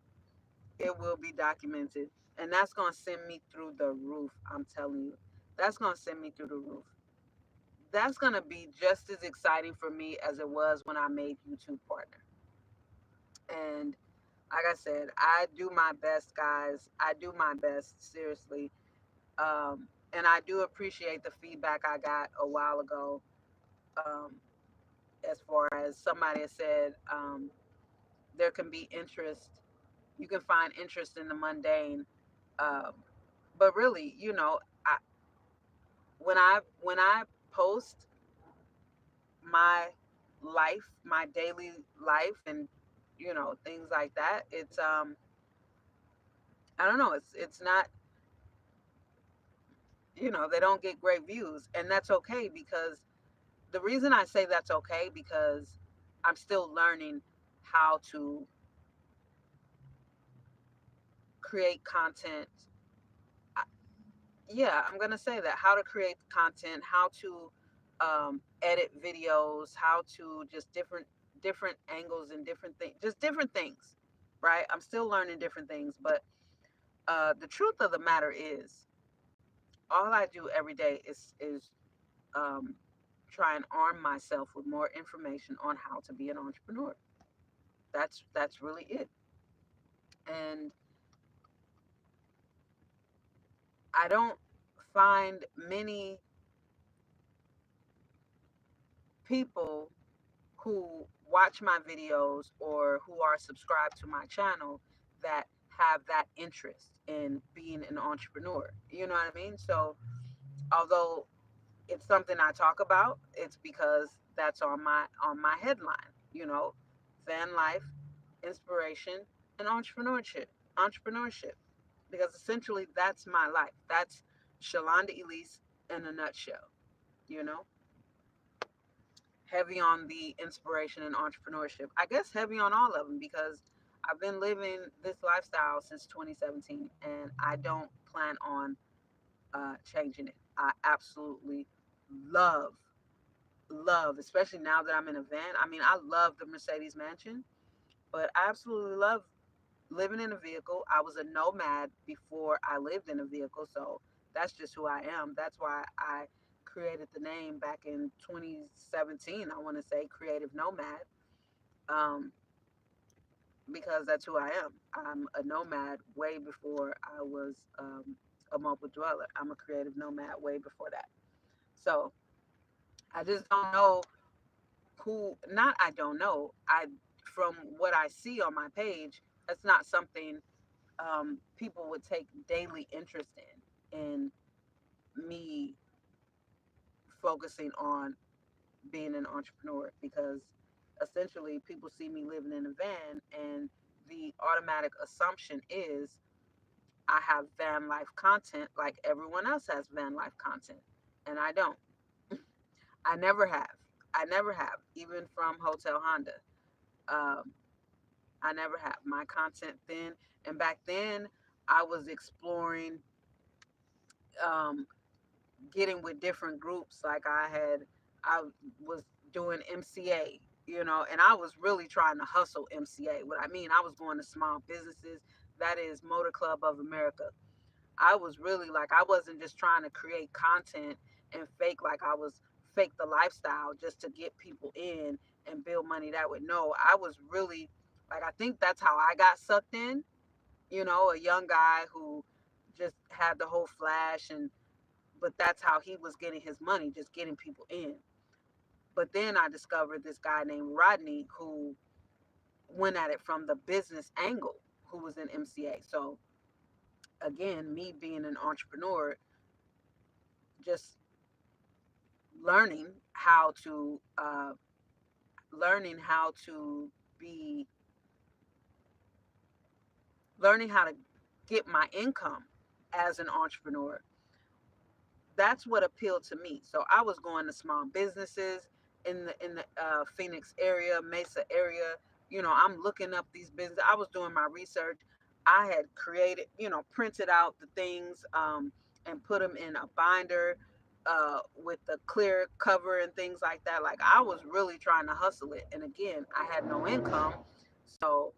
it will be documented. And that's going to send me through the roof. I'm telling you. That's going to send me through the roof. That's going to be just as exciting for me as it was when I made YouTube Partner. And like I said, I do my best, guys. I do my best, seriously. And I do appreciate the feedback I got a while ago. Um, as far as somebody has said, there can be interest. You can find interest in the mundane. Um, but really, I, when I post my life, my daily life, and things like that, it's I don't know, it's not, they don't get great views, and that's okay because the reason I say that's okay because I'm still learning how to create content. Yeah, I'm gonna say that, how to create content, how to edit videos, how to just different angles and different things, just different things, right? I'm still learning different things, but the truth of the matter is, all I do every day is um, try and arm myself with more information on how to be an entrepreneur. That's really it, and I don't find many people who watch my videos or who are subscribed to my channel that have that interest in being an entrepreneur. You know what I mean? So, although it's something I talk about, it's because that's on my headline, van life, inspiration, and entrepreneurship. Entrepreneurship. Because essentially that's my life. That's Shalanda Elise in a nutshell, you know? Heavy on the inspiration and entrepreneurship. I guess heavy on all of them because I've been living this lifestyle since 2017 and I don't plan on changing it. I absolutely love, love, especially now that I'm in a van. I mean, I love the Mercedes mansion, but I absolutely love living in a vehicle. I was a nomad before I lived in a vehicle, so that's just who I am. That's why I created the name back in 2017. I want to say Creative Nomad, um, because that's who I am. I'm a nomad way before I was a mobile dweller. I'm a creative nomad way before that. So I just don't know who. Not I don't know. I from what I see on my page, that's not something people would take daily interest in me focusing on being an entrepreneur because essentially people see me living in a van and the automatic assumption is I have van life content like everyone else has van life content and I don't. I never have. I never have, even from Hotel Honda. Um, I never have. My content then, and back then, I was exploring um, getting with different groups. Like I was doing MCA. And I was really trying to hustle MCA. What I mean, I was going to small businesses, that is Motor Club of America. I was really like, I wasn't just trying to create content and fake like I was fake the lifestyle just to get people in and build money that way. No, I was really like, I think that's how I got sucked in, a young guy who just had the whole flash, and but that's how he was getting his money, just getting people in. But then I discovered this guy named Rodney who went at it from the business angle, who was in MCA. So again, me being an entrepreneur, just learning how to learning how to be learning how to get my income as an entrepreneur. That's what appealed to me. So I was going to small businesses in the Phoenix area, Mesa area. I'm looking up these businesses. I was doing my research. I had created, printed out the things, and put them in a binder, with the clear cover and things like that. Like I was really trying to hustle it. And again, I had no income, so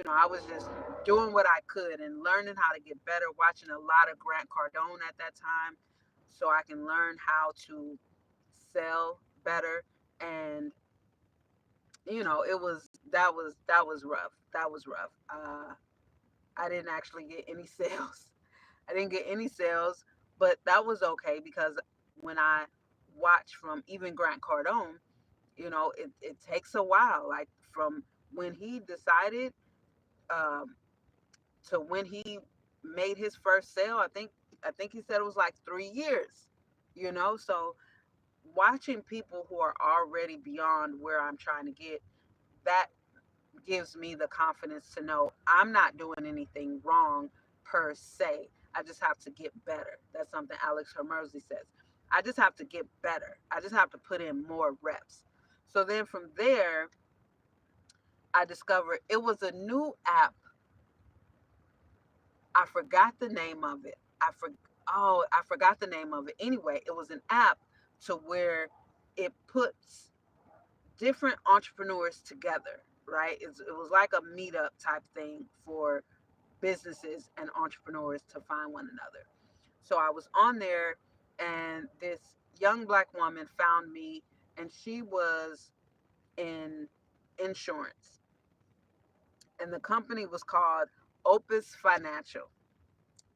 I was just doing what I could and learning how to get better. Watching a lot of Grant Cardone at that time, so I can learn how to sell better. And that was rough. That was rough. I didn't actually get any sales. I didn't get any sales, but that was okay because when I watch from even Grant Cardone, it takes a while. Like from when he decided, um, to when he made his first sale, I think he said it was like 3 years. So watching people who are already beyond where I'm trying to get, that gives me the confidence to know I'm not doing anything wrong per se. I just have to get better. That's something Alex Hermosi says. I just have to get better. I just have to put in more reps. So then from there, I discovered it was a new app. I forgot the name of it. I forgot the name of it. Anyway, it was an app to where it puts different entrepreneurs together, right? It was like a meetup type thing for businesses and entrepreneurs to find one another. So I was on there, and this young black woman found me, and she was in insurance, and the company was called Opus Financial.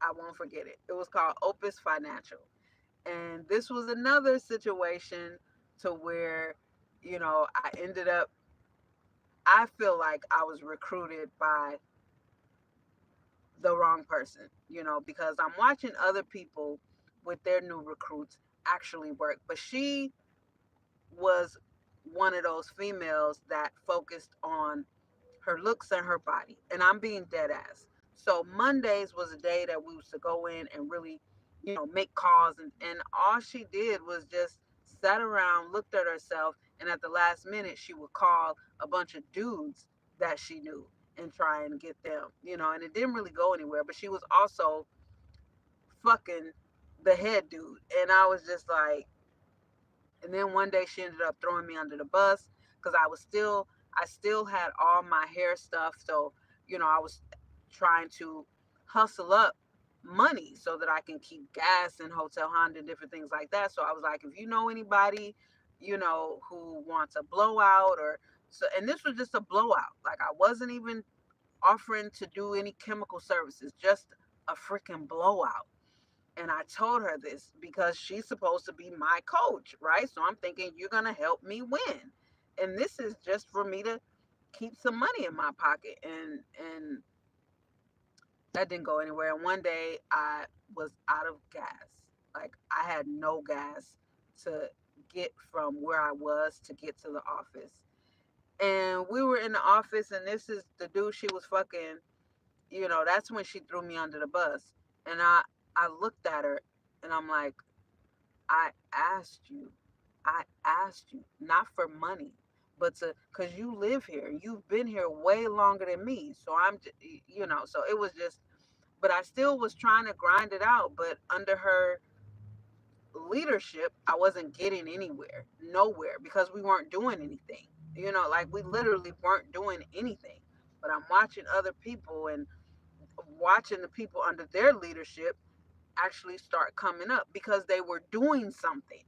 I won't forget it. It was called Opus Financial. And this was another situation to where, I ended up, I feel like I was recruited by the wrong person, because I'm watching other people with their new recruits actually work. But she was one of those females that focused on her looks and her body. And I'm being dead ass. So Mondays was a day that we used to go in and really, make calls. And all she did was just sat around, looked at herself, and at the last minute she would call a bunch of dudes that she knew and try and get them, and it didn't really go anywhere. But she was also fucking the head dude. And I was just like, and then one day she ended up throwing me under the bus because I still had all my hair stuff. So, I was trying to hustle up money so that I can keep gas and Hotel Honda and different things like that. So I was like, if you know anybody, who wants a blowout, or so, and this was just a blowout. Like I wasn't even offering to do any chemical services, just a freaking blowout. And I told her this because she's supposed to be my coach, right? So I'm thinking you're going to help me win. And this is just for me to keep some money in my pocket. And that didn't go anywhere. And one day I was out of gas. Like I had no gas to get from where I was to get to the office. And we were in the office, and this is the dude she was fucking. That's when she threw me under the bus. And I looked at her, and I'm like, I asked you, not for money, but because you live here. You've been here way longer than me. So so it was just, but I still was trying to grind it out. But under her leadership, I wasn't getting anywhere, nowhere, because we weren't doing anything. Like we literally weren't doing anything. But I'm watching other people and watching the people under their leadership actually start coming up because they were doing something.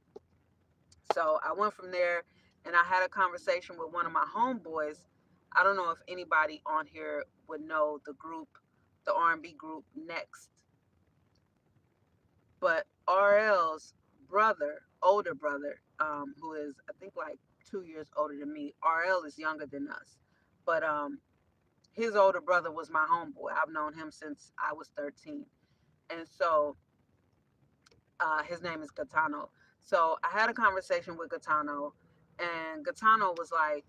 So I went from there and I had a conversation with one of my homeboys. I don't know if anybody on here would know the group, the R&B group Next, but RL's brother, older brother, who is I think like 2 years older than me. RL is younger than us, but his older brother was my homeboy. I've known him since I was 13, and so his name is Gaetano. So I had a conversation with Gaetano, and Gaetano was like,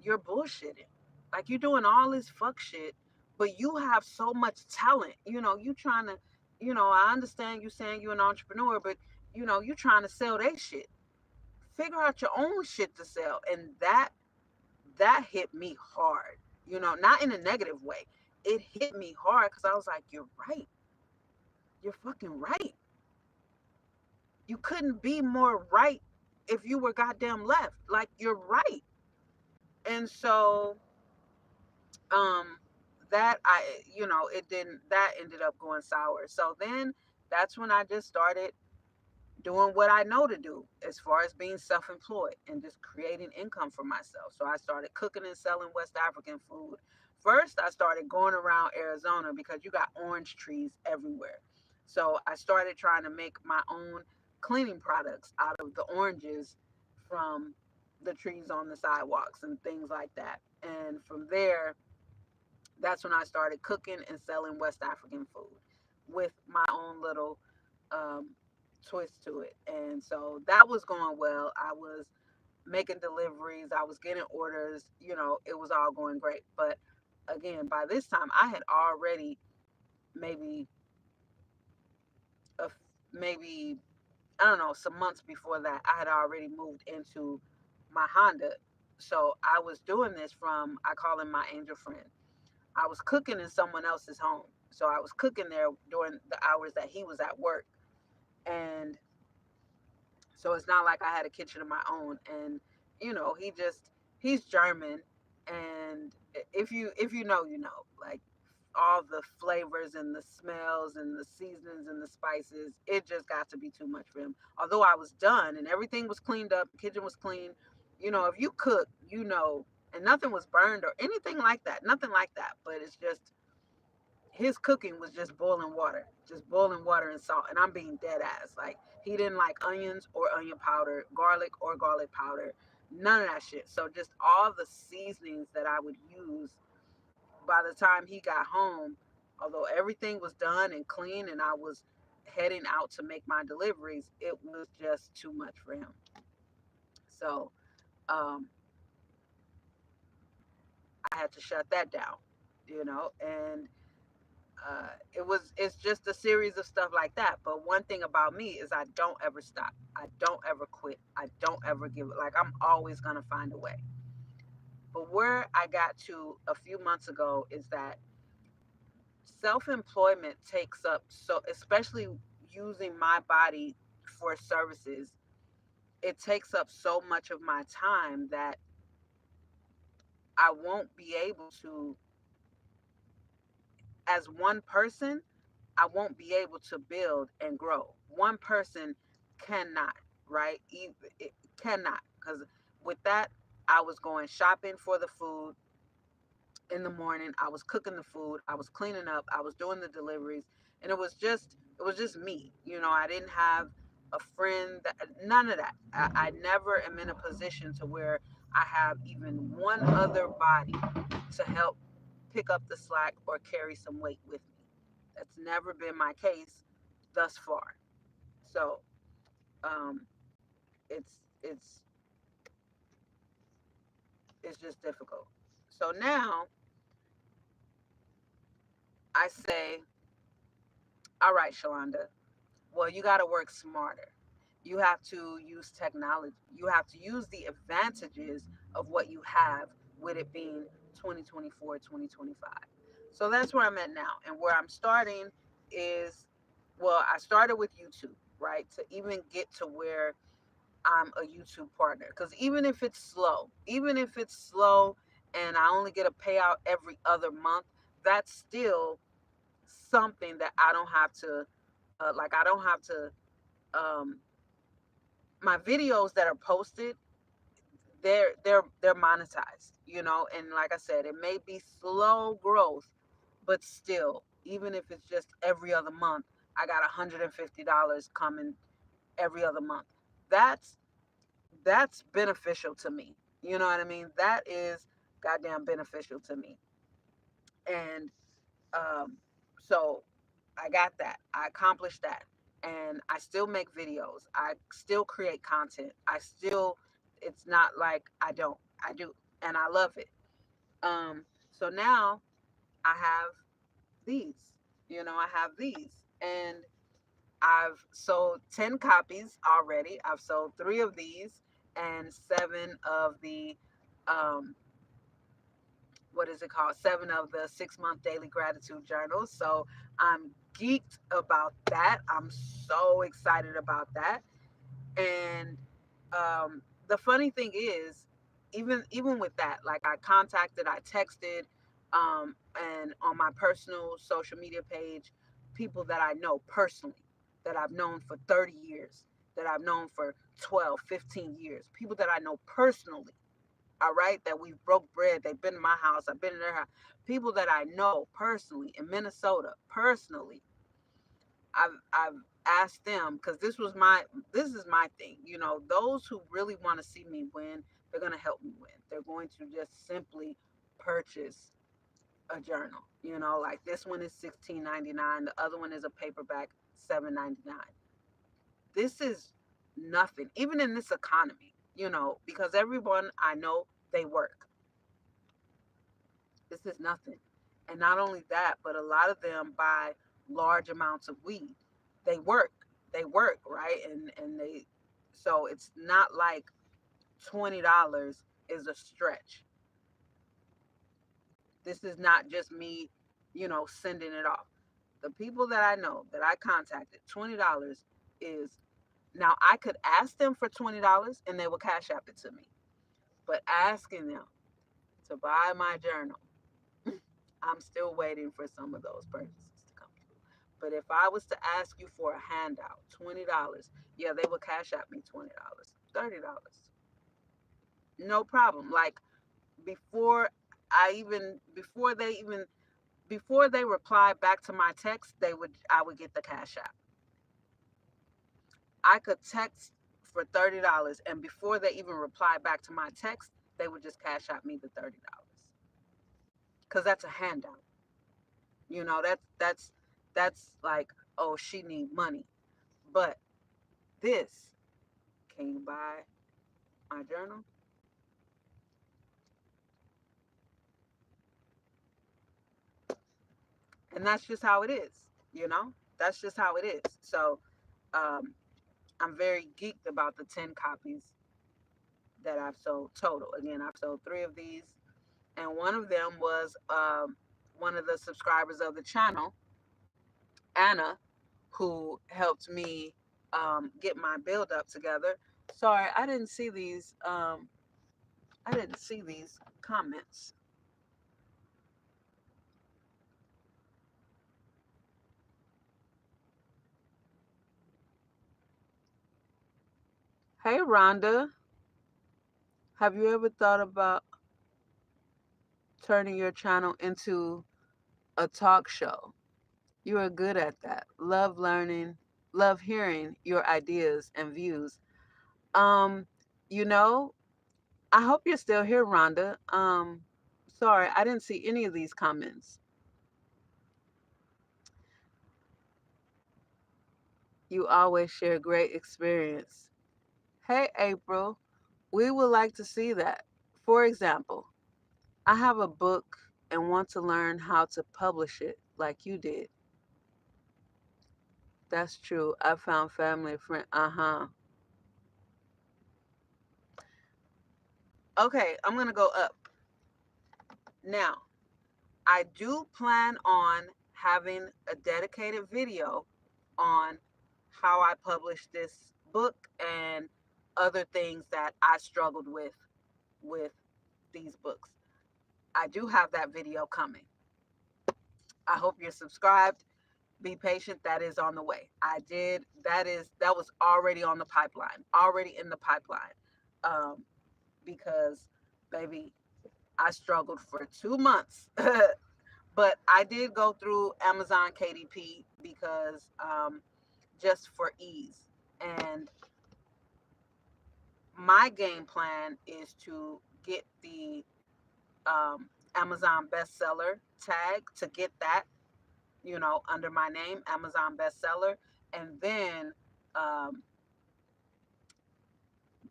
"You're bullshitting. Like you're doing all this fuck shit, but you have so much talent. You trying to, I understand you saying you're an entrepreneur, but you trying to sell that shit. Figure out your own shit to sell." And that hit me hard. Not in a negative way. It hit me hard because I was like, "You're right. You're fucking right. You couldn't be more right if you were goddamn left. Like you're right." And so um that it didn't that ended up going sour. So then that's when I just started doing what I know to do as far as being self-employed and just creating income for myself. So I started cooking and selling West African food. First, I started going around Arizona because you got orange trees everywhere. So I started trying to make my own cleaning products out of the oranges from the trees on the sidewalks and things like that. And from there, that's when I started cooking and selling West African food with my own little um, twist to it. And so that was going well. I was making deliveries, I was getting orders, it was all going great. But again, by this time, I had already maybe, a, maybe, I don't know, some months before that, I had already moved into my Honda. So I was doing this from, I call him my angel friend. I was cooking in someone else's home. So I was cooking there during the hours that he was at work. And so it's not like I had a kitchen of my own. And, he's German. And if you know, like all the flavors and the smells and the seasonings and the spices, it just got to be too much for him. Although I was done and everything was cleaned up, the kitchen was clean. If you cook, and nothing was burned or anything like that, nothing like that. But it's just his cooking was just boiling water and salt. And I'm being dead ass. Like he didn't like onions or onion powder, garlic or garlic powder, none of that shit. So just all the seasonings that I would use by the time he got home, although everything was done and clean and I was heading out to make my deliveries, it was just too much for him. So um, I had to shut that down, and it's just a series of stuff like that. But one thing about me is I don't ever stop. I don't ever quit. I don't ever give it. Like I'm always gonna find a way. But where I got to a few months ago is that self-employment takes up, so especially using my body for services, it takes up so much of my time that I won't be able to, as one person, I won't be able to build and grow. One person cannot, right? It cannot. Because with that, I was going shopping for the food in the morning. I was cooking the food. I was cleaning up. I was doing the deliveries. And it was just me. I didn't have a friend, none of that. I never am in a position to where I have even one other body to help pick up the slack or carry some weight with me. That's never been my case thus far. So um, it's it's just difficult. So now I say, all right, Shalanda, well, you got to work smarter. You have to use technology. You have to use the advantages of what you have with it being 2024, 2025. So that's where I'm at now. And where I'm starting is, well, I started with YouTube, right? To even get to where I'm a YouTube partner. Because even if it's slow and I only get a payout every other month, that's still something that I don't have to, I don't have to, um, my videos that are posted, they're monetized, and like I said, it may be slow growth, but still, even if it's just every other month, I got $150 coming every other month. That's that's beneficial to me. You know what I mean? That is goddamn beneficial to me. And so I got that. I accomplished that. And I still make videos. I still create content. It's not like I don't. I do. And I love it. So now I have these. I have these. And I've sold 10 copies already. I've sold three of these and seven of the, um, what is it called? Seven of the 6-month daily gratitude journals. So I'm geeked about that. I'm so excited about that. And the funny thing is, even with that, like I texted, and on my personal social media page, people that I know personally, that I've known for 30 years, that I've known for 12, 15 years, people that I know personally, all right, that we've broke bread, they've been in my house, I've been in their house, people that I know personally in Minnesota, personally, I've asked them, because this is my thing. Those who really want to see me win, they're going to help me win. They're going to just simply purchase a journal. Like this one is $16.99. The other one is a paperback, $7.99. This is nothing, even in this economy. Because everyone I know, they work. This is nothing. And not only that, but a lot of them buy large amounts of weed. They work. They work, right? And they, so it's not like $20 is a stretch. This is not just me, sending it off. The people that I know that I contacted, $20 is, now I could ask them for $20 and they will cash app it to me. But asking them to buy my journal, I'm still waiting for some of those purchases to come through. But if I was to ask you for a handout, $20, yeah, they would cash out me $20, $30. No problem. Like before before they reply back to my text, I would get the cash out. I could text for $30 and before they even reply back to my text, they would just cash out me the $30. Cause that's a handout. That's like, oh, she need money. But this, can you buy my journal? And that's just how it is. That's just how it is. So um, I'm very geeked about the 10 copies that I've sold total. Again, I've sold three of these, and one of them was one of the subscribers of the channel, Anna, who helped me get my build up together. Sorry, I didn't see these. I didn't see these comments. Hey, Rhonda, have you ever thought about turning your channel into a talk show? You are good at that. Love learning, love hearing your ideas and views. Um, you know, I hope you're still here, Rhonda. Sorry, I didn't see any of these comments. You always share great experience. Hey, April, we would like to see that. For example, I have a book and want to learn how to publish it like you did. That's true. I found family and friend. Uh-huh. Okay, I'm gonna go up. Now, I do plan on having a dedicated video on how I publish this book and other things that I struggled with these books. I do have that video coming. I hope you're subscribed. Be patient. That is on the way. That was already on the pipeline, already in the pipeline. Um, because, baby, I struggled for 2 months. But I did go through Amazon KDP because just for ease. And my game plan is to get the Amazon bestseller tag, to get that, under my name, Amazon bestseller, and then um,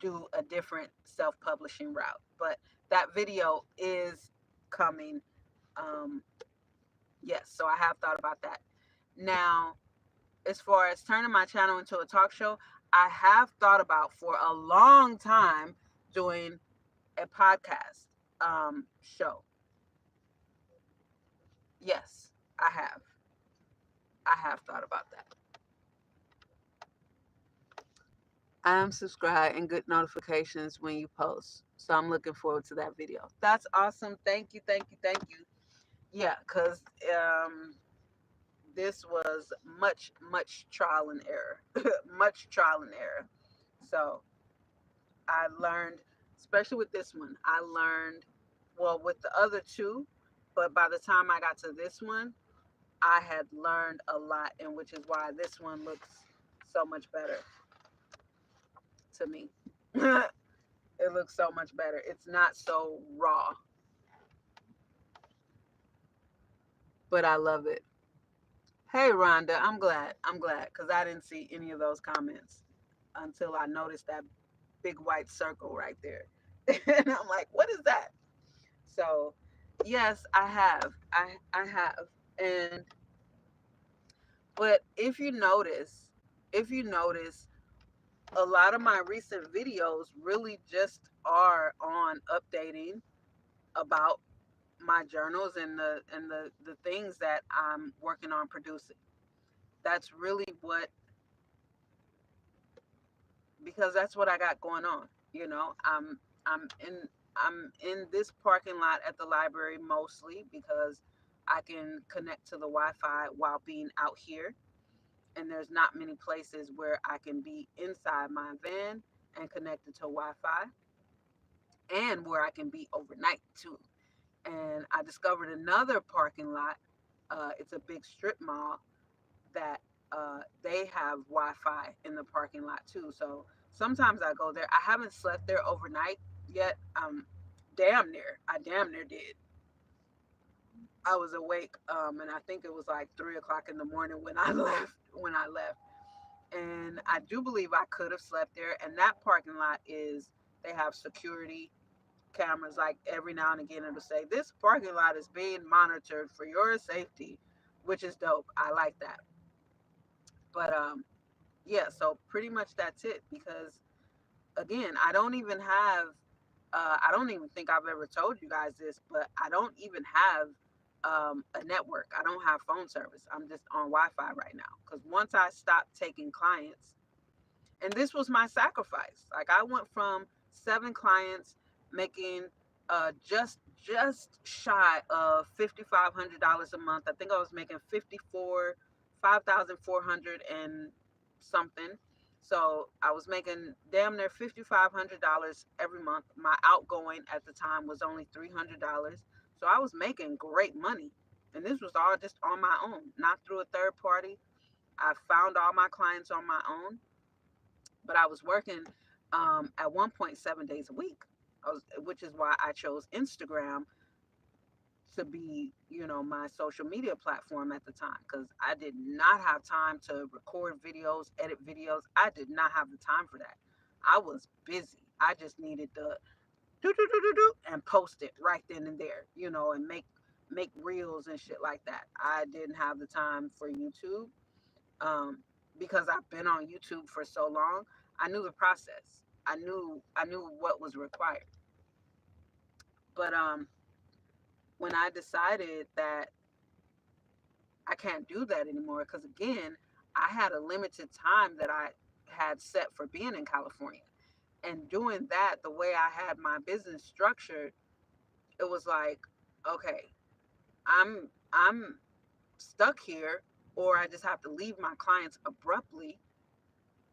do a different self-publishing route. But that video is coming. Um, yes, so I have thought about that. Now, as far as turning my channel into a talk show, I have thought about for a long time doing a podcast show. Yes, I have. I have thought about that. I am subscribed and get notifications when you post. So I'm looking forward to that video. That's awesome. Thank you, thank you, thank you. Yeah, because this was much, much trial and error. Much trial and error. So I learned, especially with this one, I learned, well, with the other two, but by the time I got to this one, I had learned a lot, and which is why this one looks so much better to me. It looks so much better. It's not so raw, but I love it. Hey, Rhonda, I'm glad. I'm glad because I didn't see any of those comments until I noticed that big white circle right there. And I'm like, what is that? So, yes, I have. I have. And but if you notice, a lot of my recent videos really just are on updating about my journals and the things that I'm working on producing. That's really what, because that's what I got going on. I'm in this parking lot at the library mostly because I can connect to the Wi-Fi while being out here, and there's not many places where I can be inside my van and connected to Wi-Fi, and where I can be overnight too. And I discovered another parking lot. It's a big strip mall that they have Wi-Fi in the parking lot too. So sometimes I go there. I haven't slept there overnight yet. Damn near. I damn near did. I was awake, and I think it was like 3 o'clock in the morning when I left. And I do believe I could have slept there. And that parking lot they have security cameras. Like every now and again, it'll say this parking lot is being monitored for your safety, which is dope. I like that. But yeah, so pretty much that's it. Because again, I don't even think I've ever told you guys this, but I don't even have a network. I don't have phone service. I'm just on Wi-Fi right now. Because once I stopped taking clients, and this was my sacrifice. Like I went from 7 clients making just shy of $5,500 a month. I think I was making 5,400 and something. So I was making damn near $5,500 every month. My outgoing at the time was only $300. So I was making great money. And this was all just on my own, not through a third party. I found all my clients on my own, but I was working at one point 7 days a week. Which is why I chose Instagram to be, my social media platform at the time, because I did not have time to record videos, edit videos. I did not have the time for that. I was busy. I just needed to do and post it right then and there, and make reels and shit like that. I didn't have the time for YouTube, um, because I've been on YouTube for so long. I knew the process. I knew what was required. But when I decided that I can't do that anymore, because again, I had a limited time that I had set for being in California. And doing that, the way I had my business structured, it was like, okay, I'm stuck here, or I just have to leave my clients abruptly,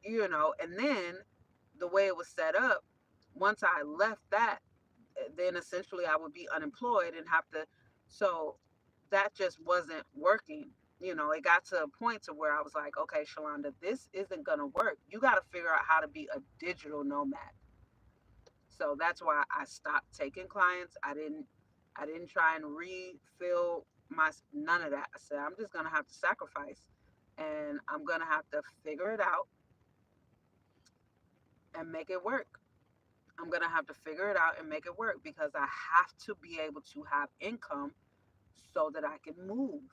and then the way it was set up, once I left that, then essentially I would be unemployed and have to, so that just wasn't working. It got to a point to where I was like, okay, Shalanda, this isn't gonna work. You got to figure out how to be a digital nomad. So that's why I stopped taking clients. I didn't try and refill my, none of that. I said I'm just gonna have to sacrifice, and I'm gonna have to figure it out and make it work. I'm gonna have to figure it out and make it work, because I have to be able to have income so that I can move.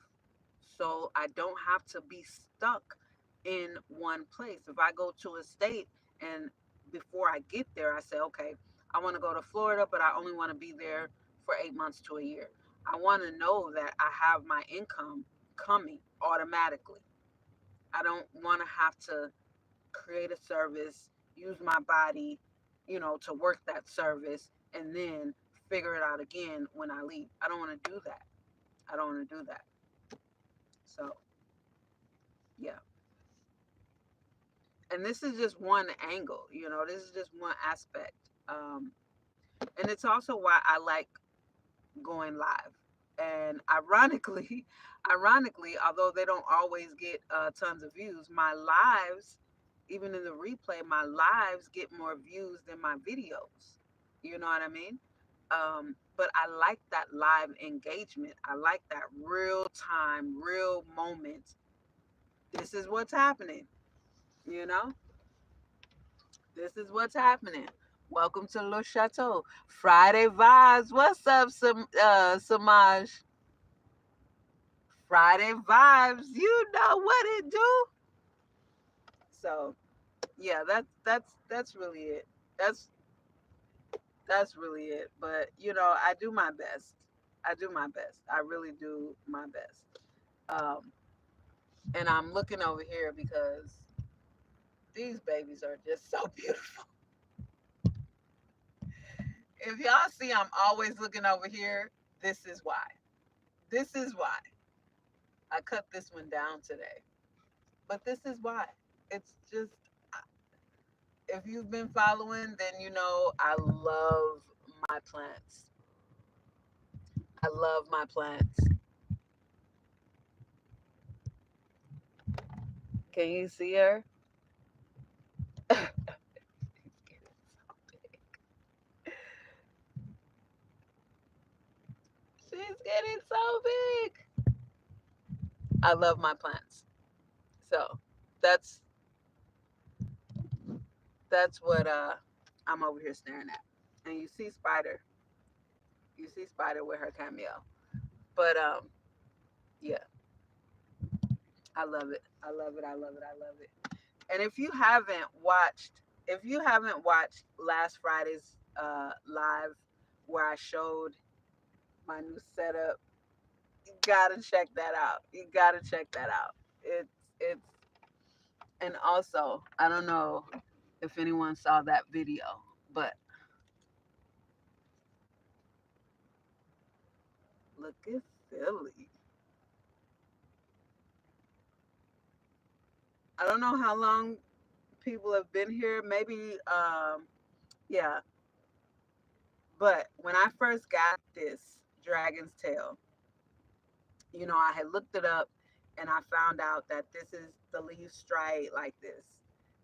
So I don't have to be stuck in one place. If I go to a state and before I get there, I say, okay, I want to go to Florida, but I only want to be there for 8 months to a year. I want to know that I have my income coming automatically. I don't want to have to create a service, use my body, to work that service, and then figure it out again when I leave. I don't want to do that. I don't want to do that. So, yeah. And this is just one angle, this is just one aspect. And it's also why I like going live. And ironically, although they don't always get tons of views, my lives, even in the replay, my lives get more views than my videos. You know what I mean? But I like that live engagement. I like that real time, real moment. This is what's happening, you know? This is what's happening. Welcome to Le Château. Friday vibes. What's up, Samaj? Friday vibes. You know what it do. So yeah, that's really it. That's that's really it. But I do my best. I do my best. I really do my best. Um, and I'm looking over here because these babies are just so beautiful. If y'all see I'm always looking over here, this is why. This is why I cut this one down today. But this is why. It's just, if you've been following, then I love my plants. I love my plants. Can you see her? She's getting so big. I love my plants. So that's that's what I'm over here staring at. And you see Spider. You see Spider with her cameo. But yeah, I love it. I love it. I love it. I love it. And if you haven't watched last Friday's live where I showed my new setup, you gotta check that out. You gotta check that out. It's and also, I don't know if anyone saw that video, but look at Philly. I don't know how long people have been here. Maybe yeah. But when I first got this dragon's tail, I had looked it up, and I found out that this is the leaves striate like this.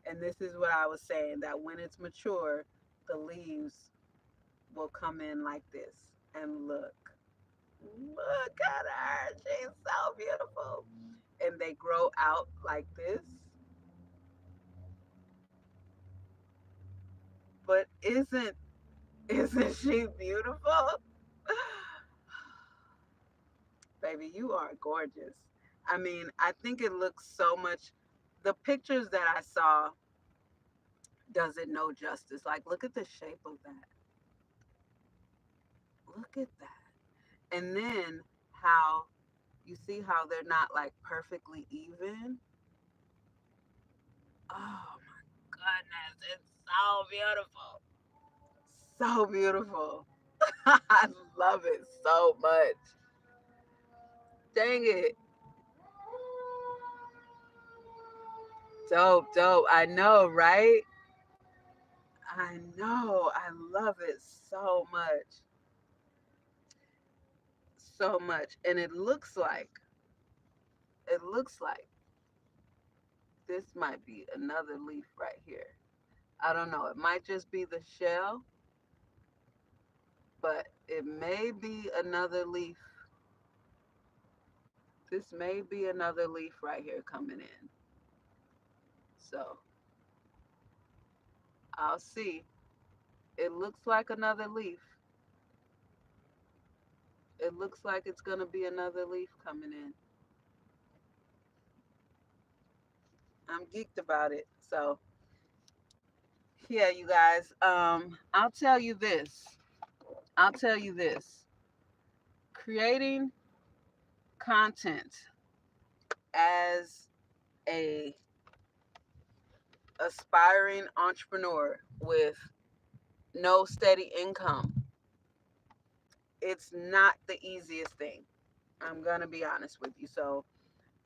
And this is what I was saying, that when it's mature, the leaves will come in like this. And look at her. She's so beautiful. And they grow out like this. But isn't she beautiful? Baby, you are gorgeous. I mean, I think it looks so much, the pictures that I saw does it no justice. Like, look at the shape of that. Look at that. And then how you see how they're not like perfectly even. Oh my goodness, it's so beautiful. So beautiful. I love it so much. Dang it. Dope, dope. I know, right? I know. I love it so much. So much. And it looks like this might be another leaf right here. I don't know. It might just be the shell, but it may be another leaf. This may be another leaf right here coming in. So I'll see. It looks like another leaf. It looks like it's going to be another leaf coming in. I'm geeked about it. So, yeah, you guys, I'll tell you this. I'll tell you this. Creating content as a aspiring entrepreneur with no steady income, it's not the easiest thing. I'm going to be honest with you. So,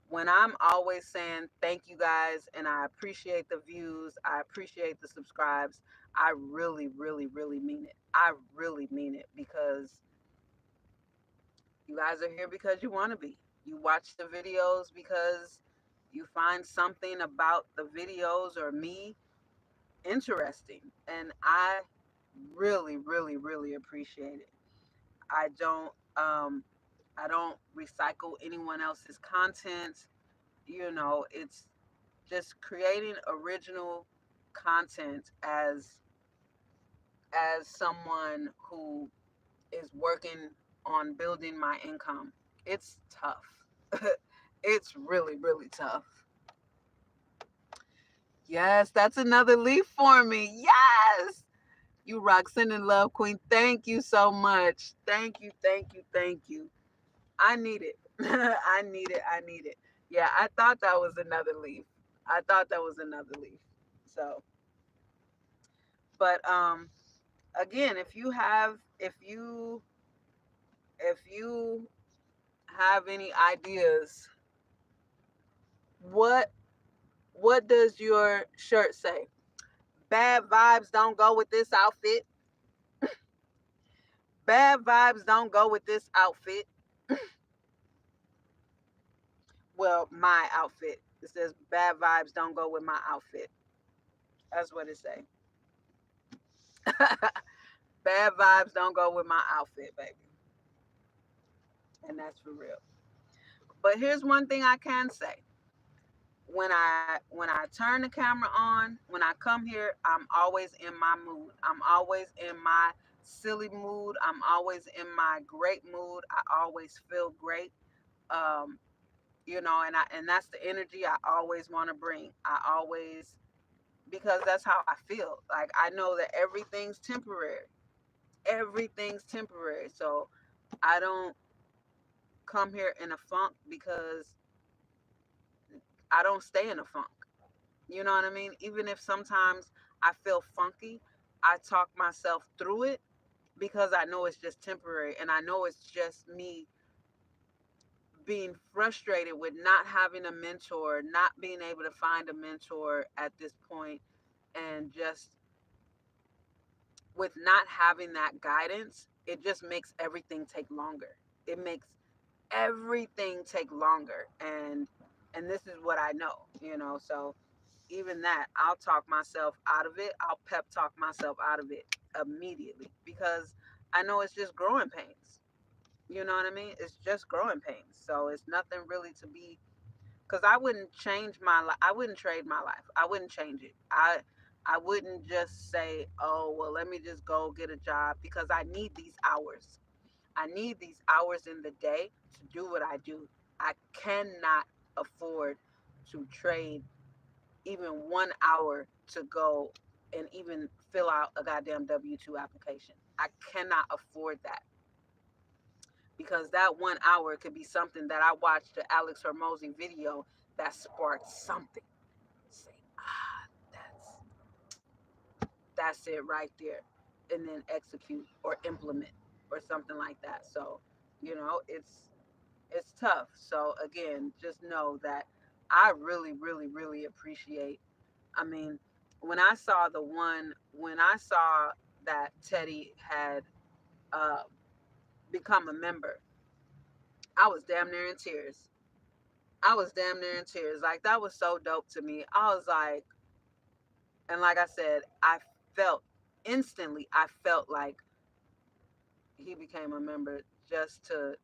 when I'm always saying thank you guys and I appreciate the views, I appreciate the subscribes, I really, really, really mean it. I really mean it because you guys are here because you want to be. You watch the videos because you find something about the videos or me interesting. And I really, really, really appreciate it. I don't I don't recycle anyone else's content. It's just creating original content as someone who is working on building my income. It's tough. It's really, really tough. Yes, that's another leaf for me. Yes. You rock, sending love, queen. Thank you so much. Thank you, thank you, thank you. I need it. I need it. I need it. Yeah, I thought that was another leaf. I thought that was another leaf. So, but again, if you have any ideas, what what does your shirt say? Bad vibes don't go with this outfit. Bad vibes don't go with this outfit. Well, my outfit. It says bad vibes don't go with my outfit. That's what it say. Bad vibes don't go with my outfit, baby. And that's for real. But here's one thing I can say. When I turn the camera on, when I come here, I'm always in my mood. I'm always in my silly mood. I'm always in my great mood. I always feel great. Um, and that's the energy I always want to bring. I always because that's how I feel. Like I know that everything's temporary. Everything's temporary. So I don't come here in a funk because I don't stay in a funk. You know what I mean? Even if sometimes I feel funky, I talk myself through it because I know it's just temporary and I know it's just me being frustrated with not having a mentor, not being able to find a mentor at this point, and just with not having that guidance, it just makes everything take longer. It makes everything take longer, and this is what I know. So even that, I'll talk myself out of it. I'll pep talk myself out of it immediately because I know it's just growing pains. You know what I mean? It's just growing pains. So it's nothing really to be, because I wouldn't change my life. I wouldn't trade my life. I wouldn't change it. I wouldn't just say, oh well, let me just go get a job because I need these hours. I need these hours in the day to do what I do. I cannot afford to trade even 1 hour to go and even fill out a goddamn W-2 application. I cannot afford that because that 1 hour could be something that I watched the Alex Hormozy video that sparked something. Say, that's that's it right there, and then execute or implement or something like that. So, it's tough. So again, just know that I really, really, really appreciate. I mean, when I saw that Teddy had uh, become a member, I was damn near in tears. I was damn near in tears. Like, that was so dope to me. I was like, and like I said, felt I felt like he became a member just to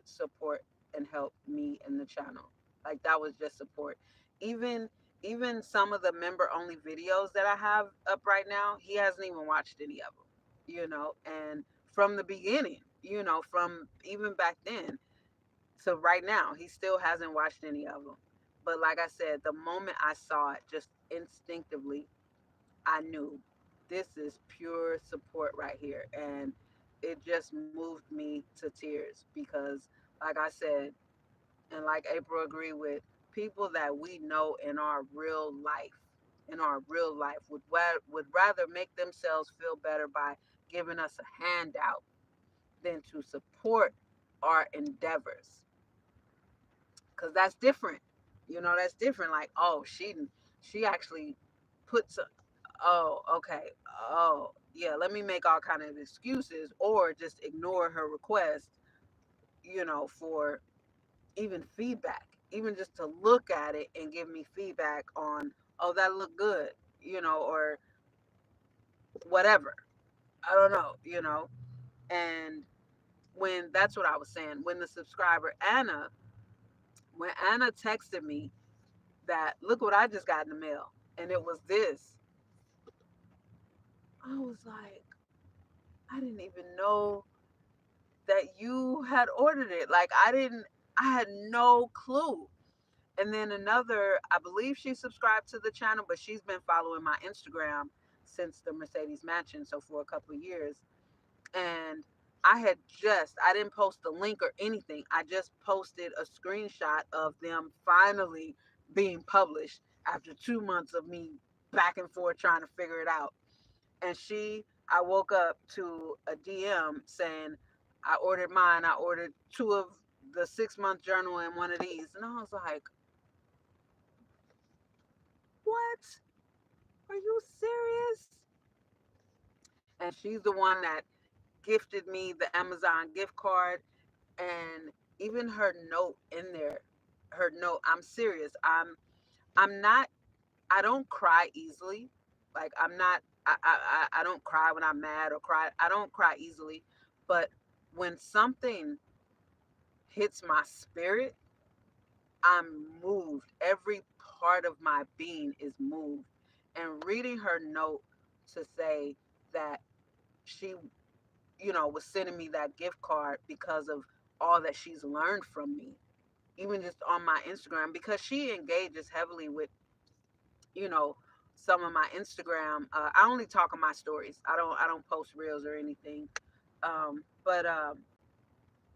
support and help me and the channel. Like, that was just support. Even even some of the member only videos that I have up right now, he hasn't even watched any of them. And from the beginning, from even back then to right now, he still hasn't watched any of them. But like I said, the moment I saw it, just instinctively, I knew this is pure support right here. And it just moved me to tears because, like I said, and like April agreed with, people that we know in our real life, would rather make themselves feel better by giving us a handout than to support our endeavors. Because that's different. That's different. Like, oh, she actually puts oh, okay. Oh, yeah, let me make all kind of excuses or just ignore her request, for even feedback, even just to look at it and give me feedback on, oh, that looked good, or whatever. I don't know. And when that's what I was saying, when the subscriber when Anna texted me that, look what I just got in the mail, and it was this, I was like, I didn't even know that you had ordered it. Like, I had no clue. And then another, I believe she subscribed to the channel, but she's been following my Instagram since the Mercedes Mansion, so for a couple of years. And I didn't post the link or anything. I just posted a screenshot of them finally being published after 2 months of me back and forth trying to figure it out. And I woke up to a DM saying, I ordered mine. I ordered two of the 6-month journal and one of these. And I was like, what? Are you serious? And she's the one that gifted me the Amazon gift card, and even her note in there. Her note, I'm serious. I'm not I don't cry easily. Like, I'm not I don't cry when I'm mad or cry. I don't cry easily. But when something hits my spirit, I'm moved. Every part of my being is moved. And reading her note to say that she, was sending me that gift card because of all that she's learned from me, even just on my Instagram, because she engages heavily with, you know, some of my Instagram. I only talk on my stories. I don't post reels or anything. But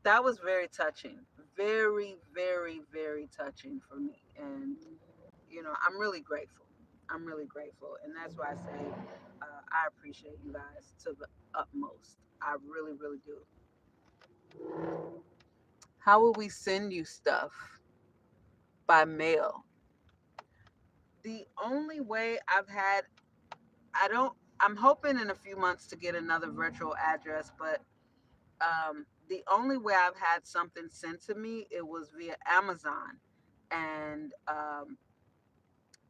that was very touching. Very, very, very touching for me. And, I'm really grateful. I'm really grateful. And that's why I say I appreciate you guys to the utmost. I really, really do. How will we send you stuff? By mail. The only way I don't, I'm hoping in a few months to get another virtual address, but the only way I've had something sent to me, it was via Amazon. And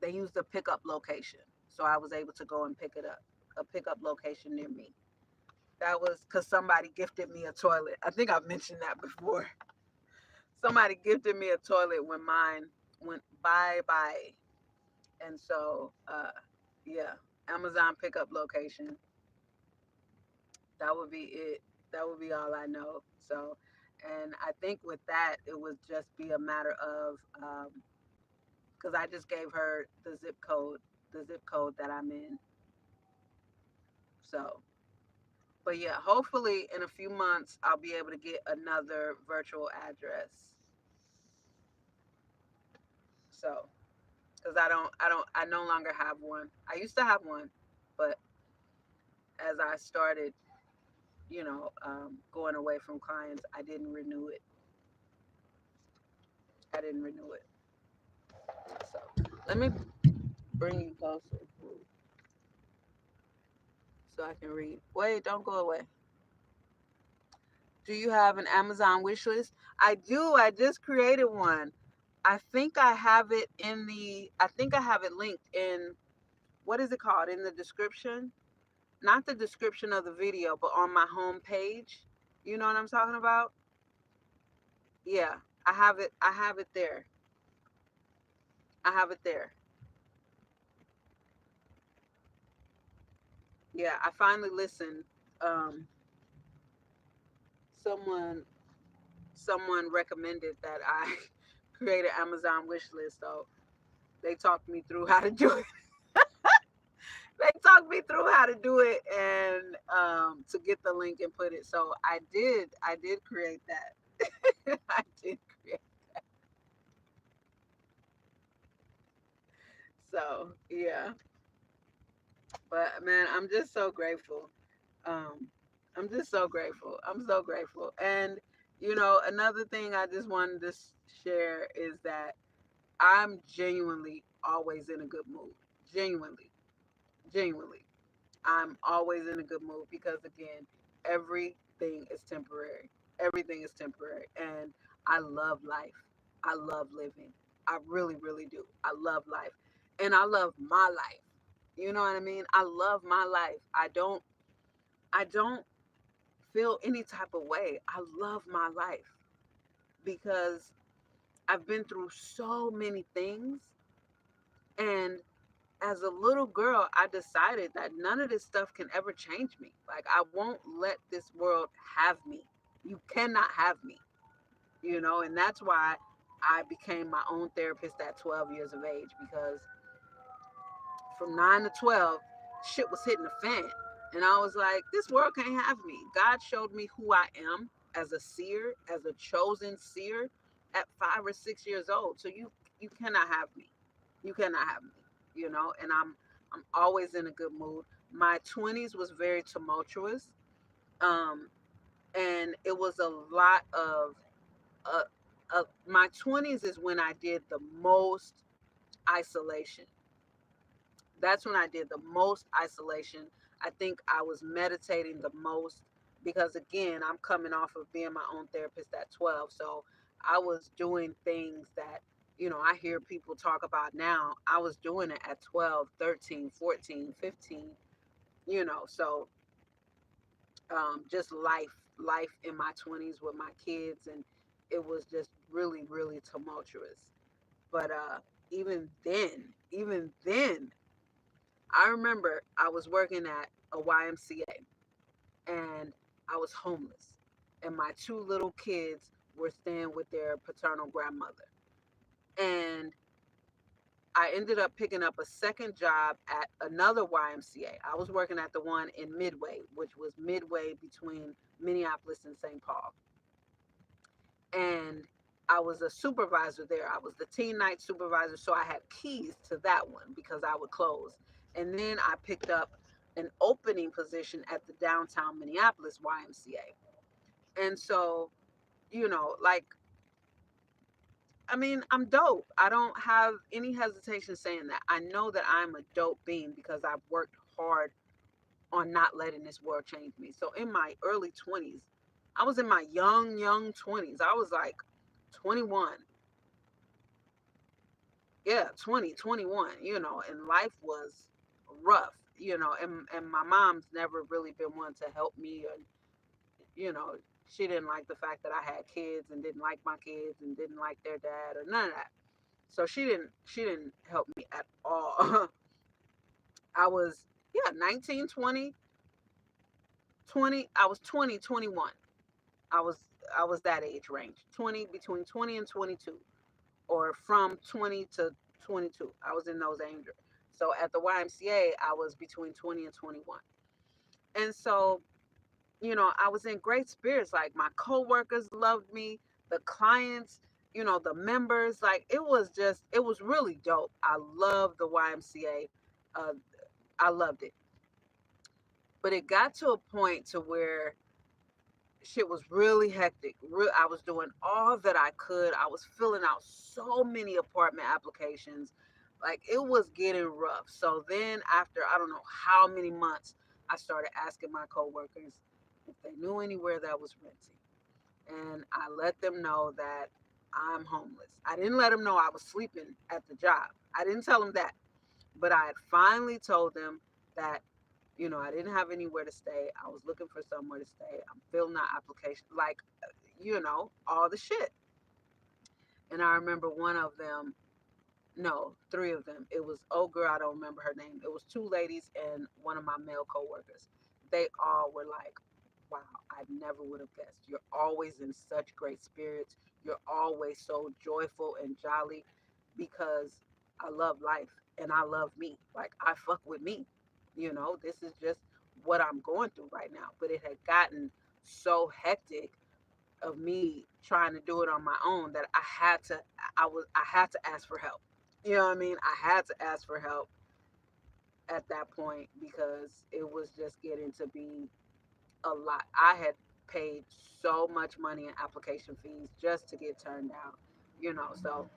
they used a pickup location. So I was able to go and pick it up, a pickup location near me. That was because somebody gifted me a toilet. I think I've mentioned that before. Somebody gifted me a toilet when mine went bye bye. And so, yeah, Amazon pickup location. That would be it. That would be all I know. So, and I think with that, it would just be a matter of, because I just gave her the zip code that I'm in. So, but yeah, hopefully in a few months, I'll be able to get another virtual address. So, because I no longer have one. I used to have one, but as I started, going away from clients, I didn't renew it. I didn't renew it. So let me bring you closer so I can read. Wait, don't go away. Do you have an Amazon wish list? I do. I just created one. I think I have it linked in, what is it called? In the description? Not the description of the video, but on my home page. You know what I'm talking about? Yeah, I have it. I have it there. I have it there. Yeah, I finally listened. Um, someone someone recommended that I create an Amazon wish list, so they talked me through how to do it. They talked me through how to do it, and to get the link and put it. So I did create that. I did create. So yeah, but man, I'm just so grateful. Um, I'm just so grateful. I'm so grateful. And another thing I just wanted to share is that I'm genuinely always in a good mood. Genuinely, genuinely. I'm always in a good mood because, again, everything is temporary. Everything is temporary. And I love life. I love living. I really, really do. I love life. And I love my life. You know what I mean? I love my life. I don't feel any type of way. I love my life because I've been through so many things. And as a little girl, I decided that none of this stuff can ever change me. Like, I won't let this world have me. You cannot have me, and that's why I became my own therapist at 12 years of age, because from 9 to 12, shit was hitting the fan. And I was like, this world can't have me. God showed me who I am as a seer, as a chosen seer at 5 or 6 years old. So you cannot have me. You cannot have me, and I'm always in a good mood. My 20s was very tumultuous. Um, and it was a lot of my 20s is when I did the most isolation. That's when I did the most isolation. I think I was meditating the most because, again, I'm coming off of being my own therapist at 12. So I was doing things that, I hear people talk about now. I was doing it at 12, 13, 14, 15, so just life in my 20s with my kids. And it was just really, really tumultuous. But even then, I remember I was working at a YMCA and I was homeless. And my two little kids were staying with their paternal grandmother. And I ended up picking up a second job at another YMCA. I was working at the one in Midway, which was midway between Minneapolis and St. Paul. And I was a supervisor there. I was the teen night supervisor, so I had keys to that one because I would close. And then I picked up an opening position at the downtown Minneapolis YMCA. And so, like, I mean, I'm dope. I don't have any hesitation saying that. I know that I'm a dope being because I've worked hard on not letting this world change me. So in my early 20s, I was in my young 20s. I was like 21. Yeah, 20, 21, and life was rough, and my mom's never really been one to help me, or, you know, she didn't like the fact that I had kids and didn't like my kids and didn't like their dad or none of that. So she didn't help me at all. I was, yeah, 19, 20, 20. I was 20, 21. I was I was that age range. 20, between 20 and 22, or from 20 to 22. I was in those age. So at the YMCA, I was between 20 and 21. And so, I was in great spirits. Like, my coworkers loved me, the clients, the members. Like, it was really dope. I love the YMCA. Uh, I loved it. But it got to a point to where shit was really hectic. I was doing all that I could. I was filling out so many apartment applications. Like it was getting rough. So then after I don't know how many months, I started asking my coworkers if they knew anywhere that was renting. And I let them know that I'm homeless. I didn't let them know I was sleeping at the job. I didn't tell them that. But I had finally told them that, I didn't have anywhere to stay. I was looking for somewhere to stay. I'm filling out application, like, all the shit. And I remember one of them, no, three of them. It was, oh girl, I don't remember her name. It was two ladies and one of my male coworkers. They all were like, wow, I never would have guessed. You're always in such great spirits. You're always so joyful and jolly because I love life and I love me. Like, I fuck with me. This is just what I'm going through right now. But it had gotten so hectic of me trying to do it on my own that I had to ask for help. You know what I mean? I had to ask for help at that point because it was just getting to be a lot. I had paid so much money in application fees just to get turned down, so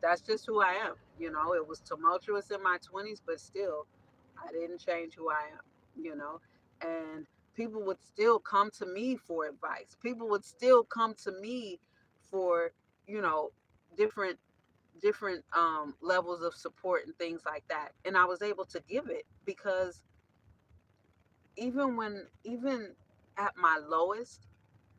that's just who I am. It was tumultuous in my 20s, but still, I didn't change who I am, and people would still come to me for advice. People would still come to me for, you know, different levels of support and things like that. And I was able to give it because even at my lowest,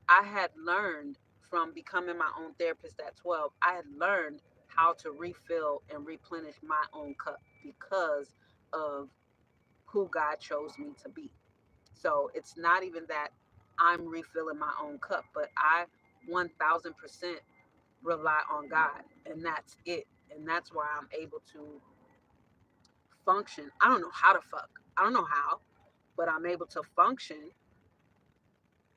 I had learned from becoming my own therapist at 12. I had learned how to refill and replenish my own cup because of who God chose me to be. So it's not even that I'm refilling my own cup, but I 1000% rely on God, and that's it. And that's why I'm able to function. I don't know how to fuck. I don't know how, but I'm able to function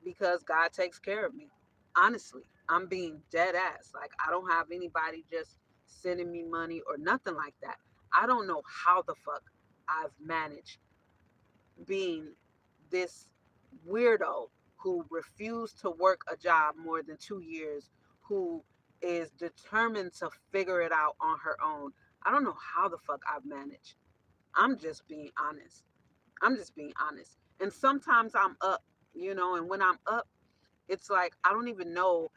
because God takes care of me. Honestly, I'm being dead ass. Like, I don't have anybody just sending me money or nothing like that. I don't know how the fuck I've managed being this weirdo who refused to work a job more than 2 years, who is determined to figure it out on her own. I don't know how the fuck I've managed. I'm just being honest. I'm just being honest. And sometimes I'm up, and when I'm up, it's like I don't even know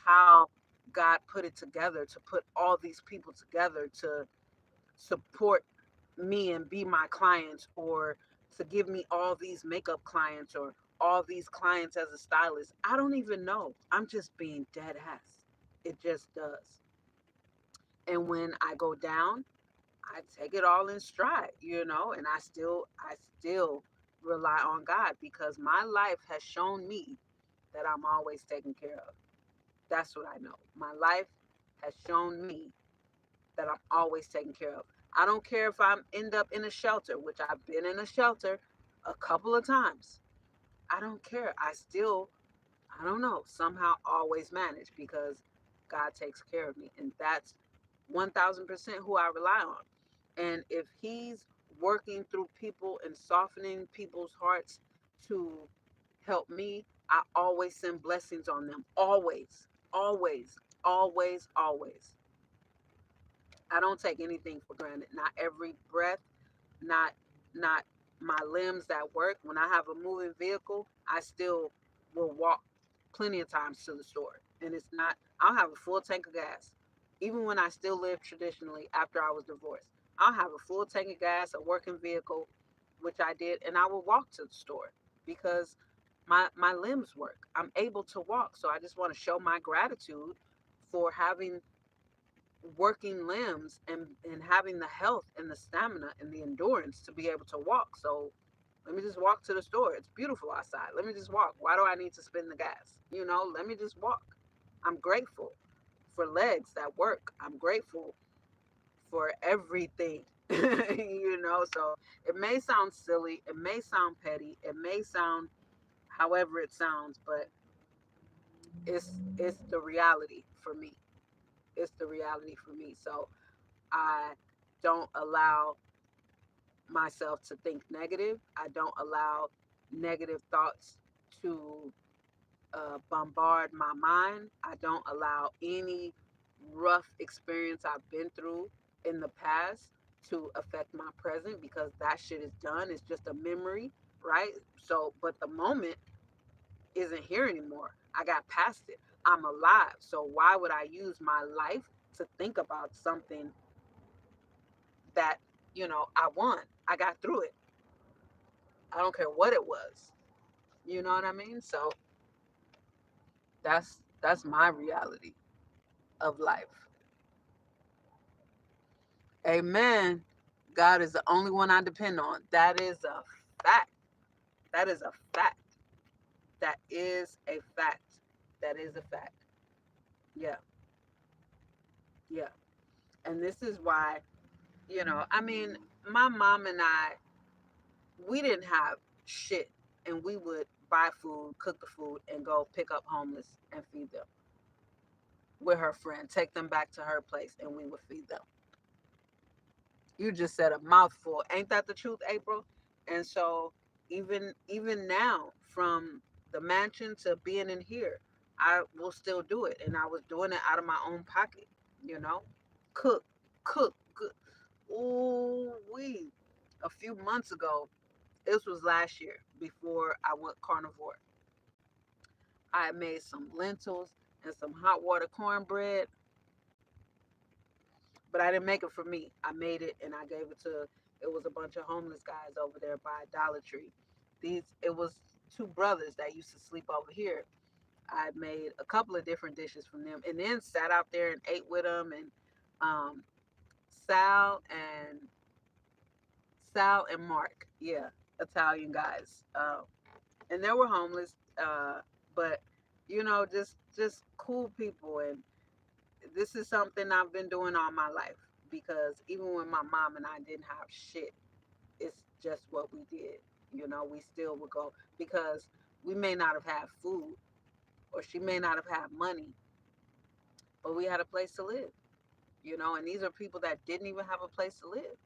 how God put it together to put all these people together to support me and be my clients, or to give me all these makeup clients or all these clients as a stylist. I don't even know. I'm just being dead ass. It just does. And when I go down, I take it all in stride, and I still rely on God because my life has shown me that I'm always taken care of. That's what I know. My life has shown me that I'm always taken care of. I don't care if I end up in a shelter, which I've been in a shelter a couple of times. I don't care. I don't know, somehow always manage because God takes care of me. And that's 1000% who I rely on. And if He's working through people and softening people's hearts to help me, I always send blessings on them. Always, always, always, always. I don't take anything for granted. Not every breath, not not my limbs that work. When I have a moving vehicle, I still will walk plenty of times to the store. And it's not, I'll have a full tank of gas. Even when I still live traditionally after I was divorced, I'll have a full tank of gas, a working vehicle, which I did, and I will walk to the store because my limbs work. I'm able to walk. So I just want to show my gratitude for having working limbs and having the health and the stamina and the endurance to be able to walk. So let me just walk to the store. It's beautiful outside. Let me just walk. Why do I need to spend the gas? Let me just walk. I'm grateful for legs that work. I'm grateful for everything. So it may sound silly, it may sound petty, it may sound however it sounds, but it's the reality for me. It's the reality for me. So I don't allow myself to think negative. I don't allow negative thoughts to bombard my mind. I don't allow any rough experience I've been through in the past to affect my present, because that shit is done. It's just a memory, right? So, but the moment isn't here anymore. I got past it. I'm alive. So why would I use my life to think about something that, I won? I got through it. I don't care what it was. You know what I mean? So that's my reality of life. Amen. God is the only one I depend on. That is a fact. That is a fact. That is a fact. That is a fact. Yeah. Yeah. And this is why, I mean, my mom and I, we didn't have shit, and we would buy food, cook the food, and go pick up homeless and feed them with her friend, take them back to her place, and we would feed them. You just said a mouthful. Ain't that the truth, April? And so even now, from the mansion to being in here, I will still do it. And I was doing it out of my own pocket, you know? Cook, cook, good. Ooh, we a few months ago, this was last year before I went carnivore. I made some lentils and some hot water cornbread, but I didn't make it for me. I made it and I gave it to, it was a bunch of homeless guys over there by Dollar Tree. It was two brothers that used to sleep over here. I made a couple of different dishes from them, and then sat out there and ate with them. And um, Sal and Sal and Mark, yeah, Italian guys, and they were homeless, but just cool people. And this is something I've been doing all my life, because even when my mom and I didn't have shit, it's just what we did. We still would go, because we may not have had food, or she may not have had money, but we had a place to live, and these are people that didn't even have a place to live.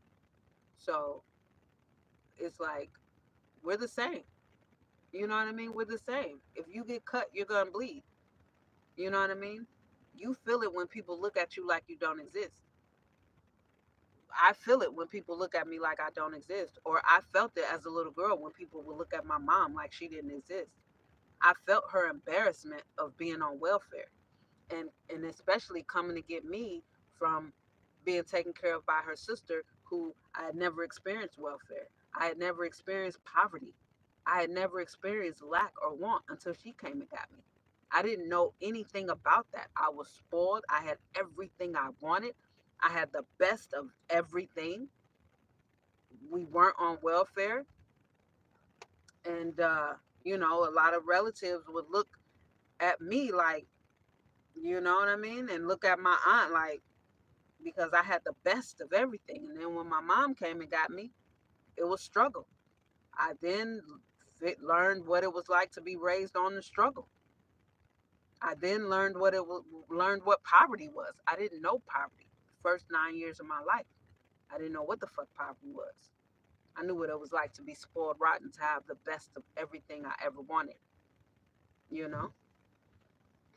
So it's like, we're the same. You know what I mean? We're the same. If you get cut, you're going to bleed. You know what I mean? You feel it when people look at you like you don't exist. I feel it when people look at me like I don't exist. Or I felt it as a little girl when people would look at my mom like she didn't exist. I felt her embarrassment of being on welfare. And especially coming to get me from being taken care of by her sister, who I had never experienced welfare. I had never experienced poverty. I had never experienced lack or want until she came and got me. I didn't know anything about that. I was spoiled. I had everything I wanted. I had the best of everything. We weren't on welfare. And, a lot of relatives would look at me like, you know what I mean? And look at my aunt like, because I had the best of everything. And then when my mom came and got me, it was struggle. I then learned what it was like to be raised on the struggle. I then learned what poverty was. I didn't know poverty the first 9 years of my life. I didn't know what the fuck poverty was. I knew what it was like to be spoiled rotten, to have the best of everything I ever wanted. You know,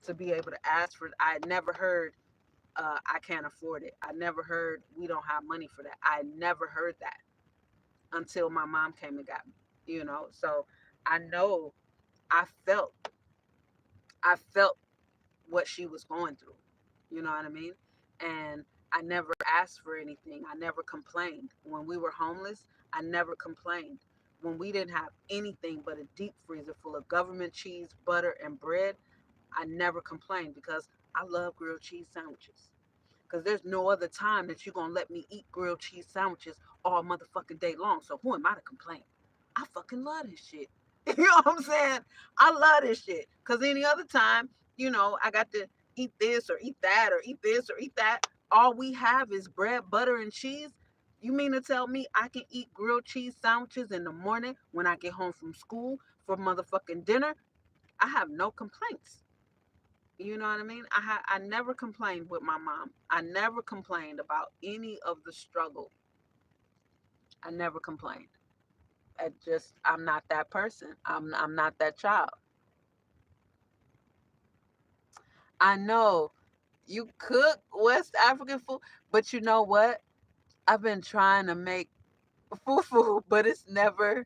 to be able to ask for. I had never heard, I can't afford it. I never heard, we don't have money for that. I never heard that until my mom came and got me. So I know, I felt I felt what she was going through. You know what I mean? And I never asked for anything. I never complained. When we were homeless, I never complained. When we didn't have anything but a deep freezer full of government cheese, butter, and bread, I never complained, because I love grilled cheese sandwiches. Because there's no other time that you're going to let me eat grilled cheese sandwiches all motherfucking day long. So who am I to complain? I fucking love this shit. You know what I'm saying? I love this shit. Because any other time, I got to eat this or eat that or eat this or eat that. All we have is bread, butter, and cheese. You mean to tell me I can eat grilled cheese sandwiches in the morning when I get home from school for motherfucking dinner? I have no complaints. You know what I mean? I never complained with my mom. I never complained about any of the struggle. I never complained. I'm not that person. I'm not that child. I know you cook West African food, but you know what? I've been trying to make fufu, but it's never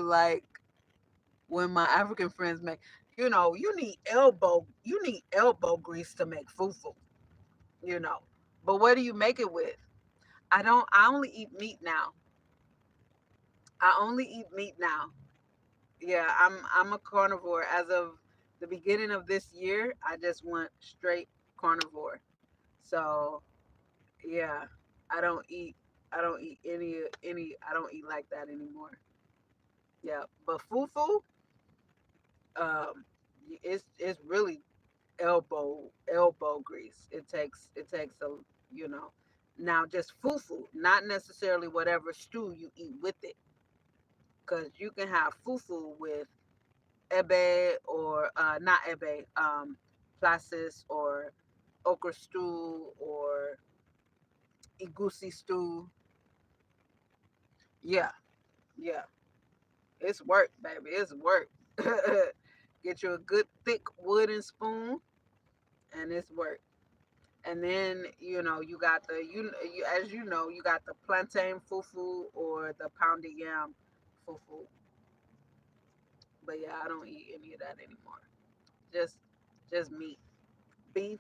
like when my African friends make. You need elbow grease to make fufu. You know, but what do you make it with? I don't. I only eat meat now. I only eat meat now. Yeah, I'm a carnivore. As of the beginning of this year, I just went straight carnivore. So yeah, I don't eat. I don't eat any. I don't eat like that anymore. Yeah, but fufu, it's really elbow grease. It takes a you know. Now just fufu, not necessarily whatever stew you eat with it, because you can have fufu with ebe or not ebe, placis or okra stew or igusi stew. Yeah, yeah, it's work, baby. It's work. Get you a good thick wooden spoon, and it's work. And then you got as you know, you got the plantain fufu or the pounded yam fufu. But yeah, I don't eat any of that anymore. Just just meat, beef,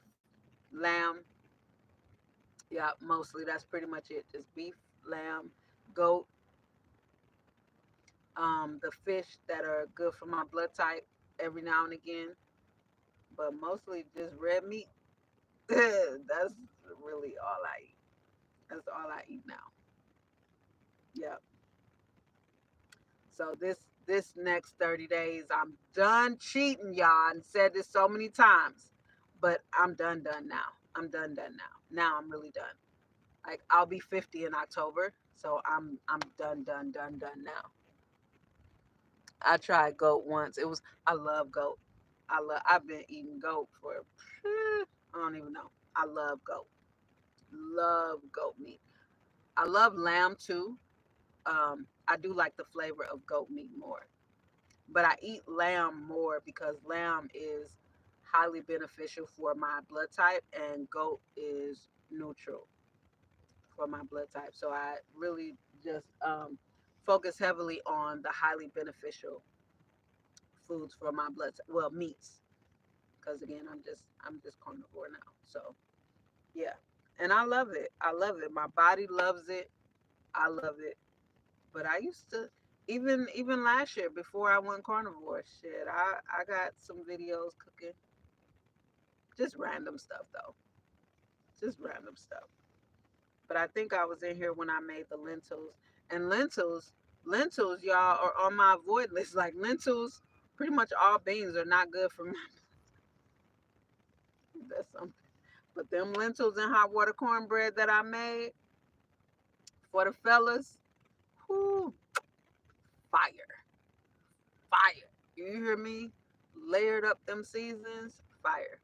lamb. Yeah, mostly that's pretty much it. Just beef, lamb, goat, the fish that are good for my blood type every now and again, but mostly just red meat. That's really all I eat. That's all I eat now. Yeah. So this next 30 days, I'm done cheating, y'all. And said this so many times, but I'm done now. I'm done now. Now I'm really done. Like I'll be 50 in October, so I'm done now. I tried goat once. I love goat. I've been eating goat for I don't even know. I love goat. Love goat meat. I love lamb too. I do like the flavor of goat meat more. But I eat lamb more because lamb is highly beneficial for my blood type and goat is neutral for my blood type. So I really just focus heavily on the highly beneficial foods for my blood type. Well, meats, because again, I'm just carnivore now. So yeah, and I love it. I love it. My body loves it. I love it. But I used to even last year before I went carnivore, shit, I got some videos cooking. Just random stuff though. Just random stuff. But I think I was in here when I made the lentils. And lentils, y'all, are on my avoid list. Like lentils, pretty much all beans are not good for me. That's something. But them lentils and hot water cornbread that I made for the fellas, whoo, fire, fire. You hear me? Layered up them seasons, fire.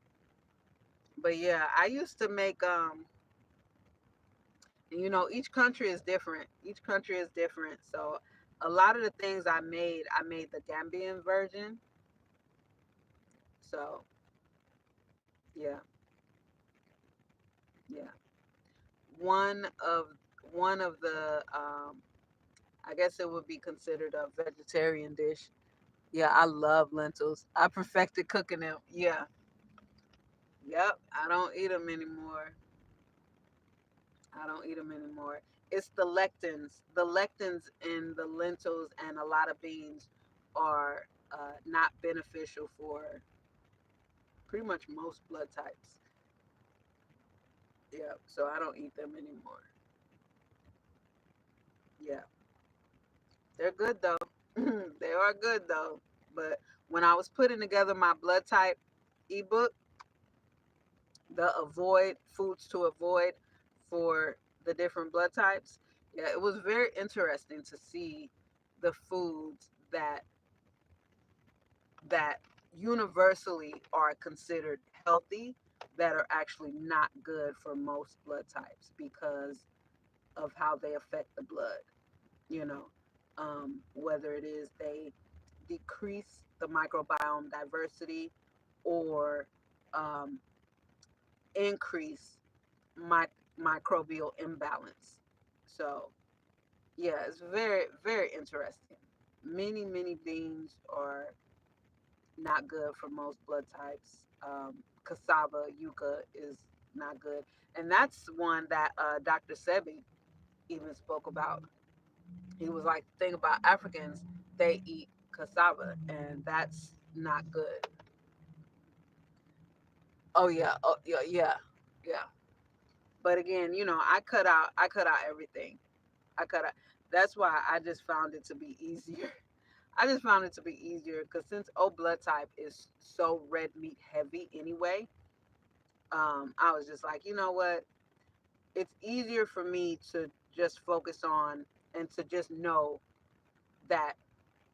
But yeah, I used to make each country is different. Each country is different. So a lot of the things I made the Gambian version. So yeah, yeah. One of one of the I guess it would be considered a vegetarian dish. Yeah, I love lentils. I perfected cooking them. Yeah. Yep. I don't eat them anymore. I don't eat them anymore. It's the lectins. The lectins in the lentils and a lot of beans are not beneficial for pretty much most blood types. Yeah, so I don't eat them anymore. Yeah, they're good though. They are good though. But when I was putting together my blood type ebook, the avoid foods to avoid for the different blood types, yeah, it was very interesting to see the foods that universally are considered healthy that are actually not good for most blood types because of how they affect the blood, you know, whether it is they decrease the microbiome diversity or um, increase my microbial imbalance. So yeah, it's very, very interesting. Many beans are not good for most blood types. Cassava, yucca is not good. And that's one that Dr. Sebi even spoke about. He was like, the thing about Africans, they eat cassava, and that's not good. Oh yeah, yeah, yeah. But again, I cut out everything. I cut out. That's why I just found it to be easier. I just found it to be easier because since O blood type is so red meat heavy anyway, I was just like, you know what? It's easier for me to just focus on and to just know that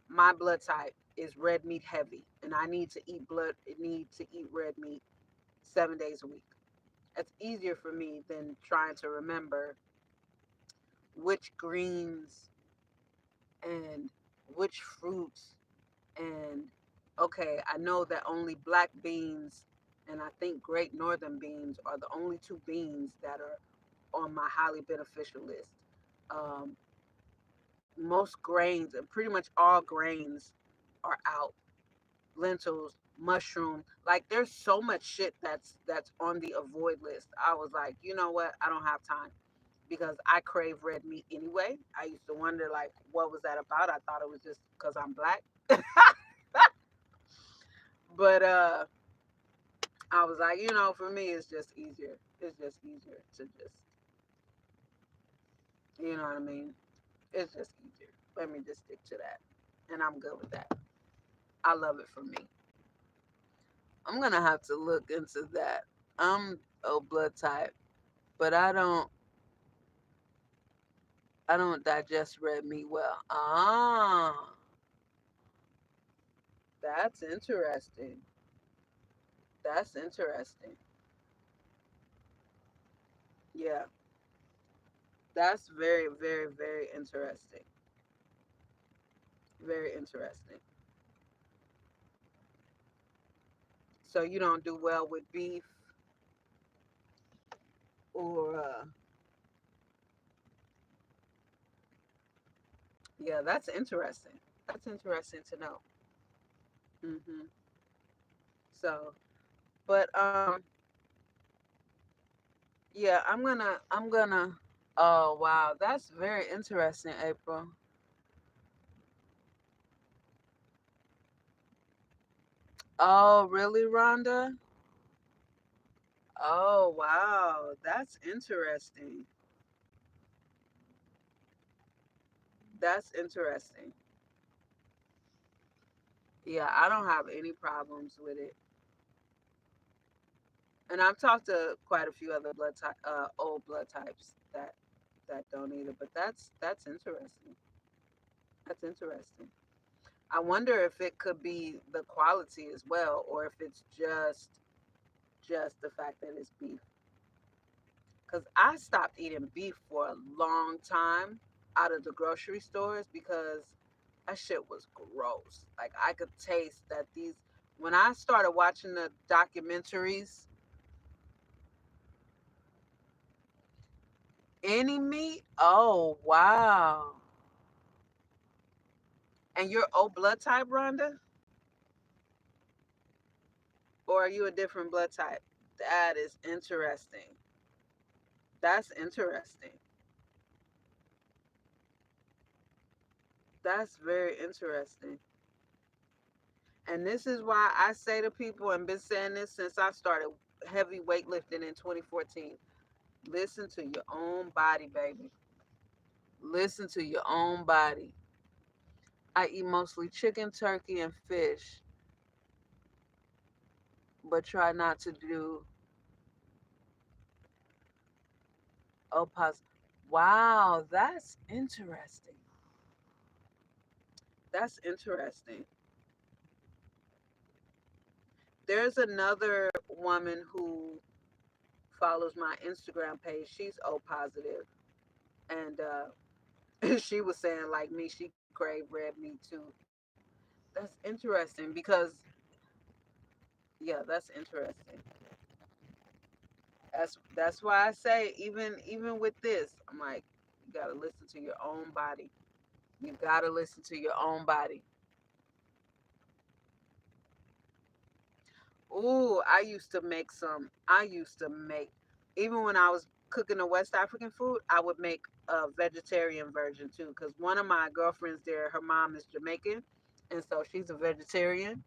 my blood type is red meat heavy, and I need to eat red meat 7 days a week. It's easier for me than trying to remember which greens and which fruits and okay, I know that only black beans and I think great northern beans are the only two beans that are on my highly beneficial list. Um, most grains and pretty much all grains are out. Lentils, mushroom, like there's so much shit that's on the avoid list. I was like, you know what? I don't have time because I crave red meat anyway. I used to wonder like what was that about? I thought it was just because I'm black. But I was like, for me it's just easier. It's just easier to just you know what I mean? It's just easier. Let me just stick to that. And I'm good with that. I love it for me. I'm gonna have to look into that. I'm O blood type, but I don't digest red meat well. Ah, that's interesting. That's interesting. Yeah, that's very, very, very interesting. Very interesting. So you don't do well with beef or yeah, that's interesting. That's interesting to know. Hmm. So, but yeah, I'm gonna. Oh wow, that's very interesting, April. Oh really, Rhonda? Oh wow, that's interesting. That's interesting. Yeah, I don't have any problems with it, and I've talked to quite a few other old blood types that don't either. But that's interesting. That's interesting. I wonder if it could be the quality as well, or if it's just the fact that it's beef. Because I stopped eating beef for a long time out of the grocery stores because that shit was gross. Like I could taste that these. When I started watching the documentaries, any meat. Oh wow! And you're O blood type, Rhonda, or are you a different blood type? That is interesting. That's interesting. That's very interesting. And this is why I say to people, and been saying this since I started heavy weightlifting in 2014. Listen to your own body, baby. Listen to your own body. I eat mostly chicken, turkey, and fish, but try not to do opas. Wow, that's interesting. That's interesting. There's another woman who follows my Instagram page. She's O positive. And she was saying like me, she craved red meat too. That's interesting because yeah, that's interesting. That's why I say even with this, I'm like, you gotta listen to your own body. You gotta listen to your own body. Ooh, I used to make, even when I was cooking the West African food, I would make a vegetarian version too. Because one of my girlfriends there, her mom is Jamaican, and so she's a vegetarian.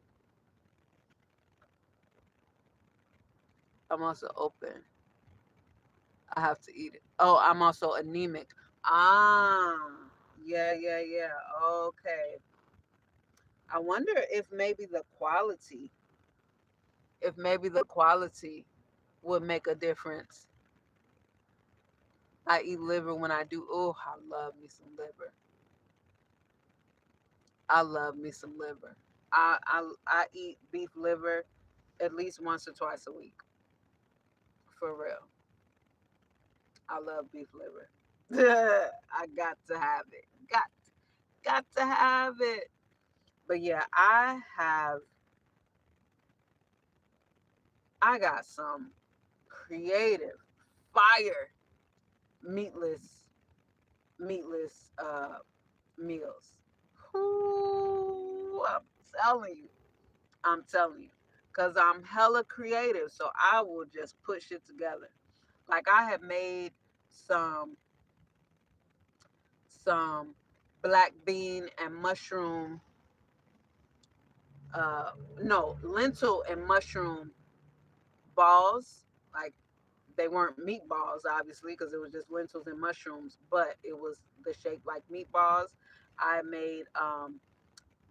I'm also open. I have to eat it. Oh, I'm also anemic. Ah, yeah, yeah, yeah. Okay. I wonder if maybe the quality would make a difference. I eat liver when I do. Oh, I love me some liver. I love me some liver. I eat beef liver at least once or twice a week. For real. I love beef liver. I got to have it. Got to have it. But yeah, I got some creative fire meatless meatless meals. Ooh, telling you. I'm telling you. Cause I'm hella creative. So I will just put shit together. Like I have made some some black bean and mushroom uh no, lentil and mushroom balls. Like they weren't meatballs obviously because it was just lentils and mushrooms, but it was the shape like meatballs. I made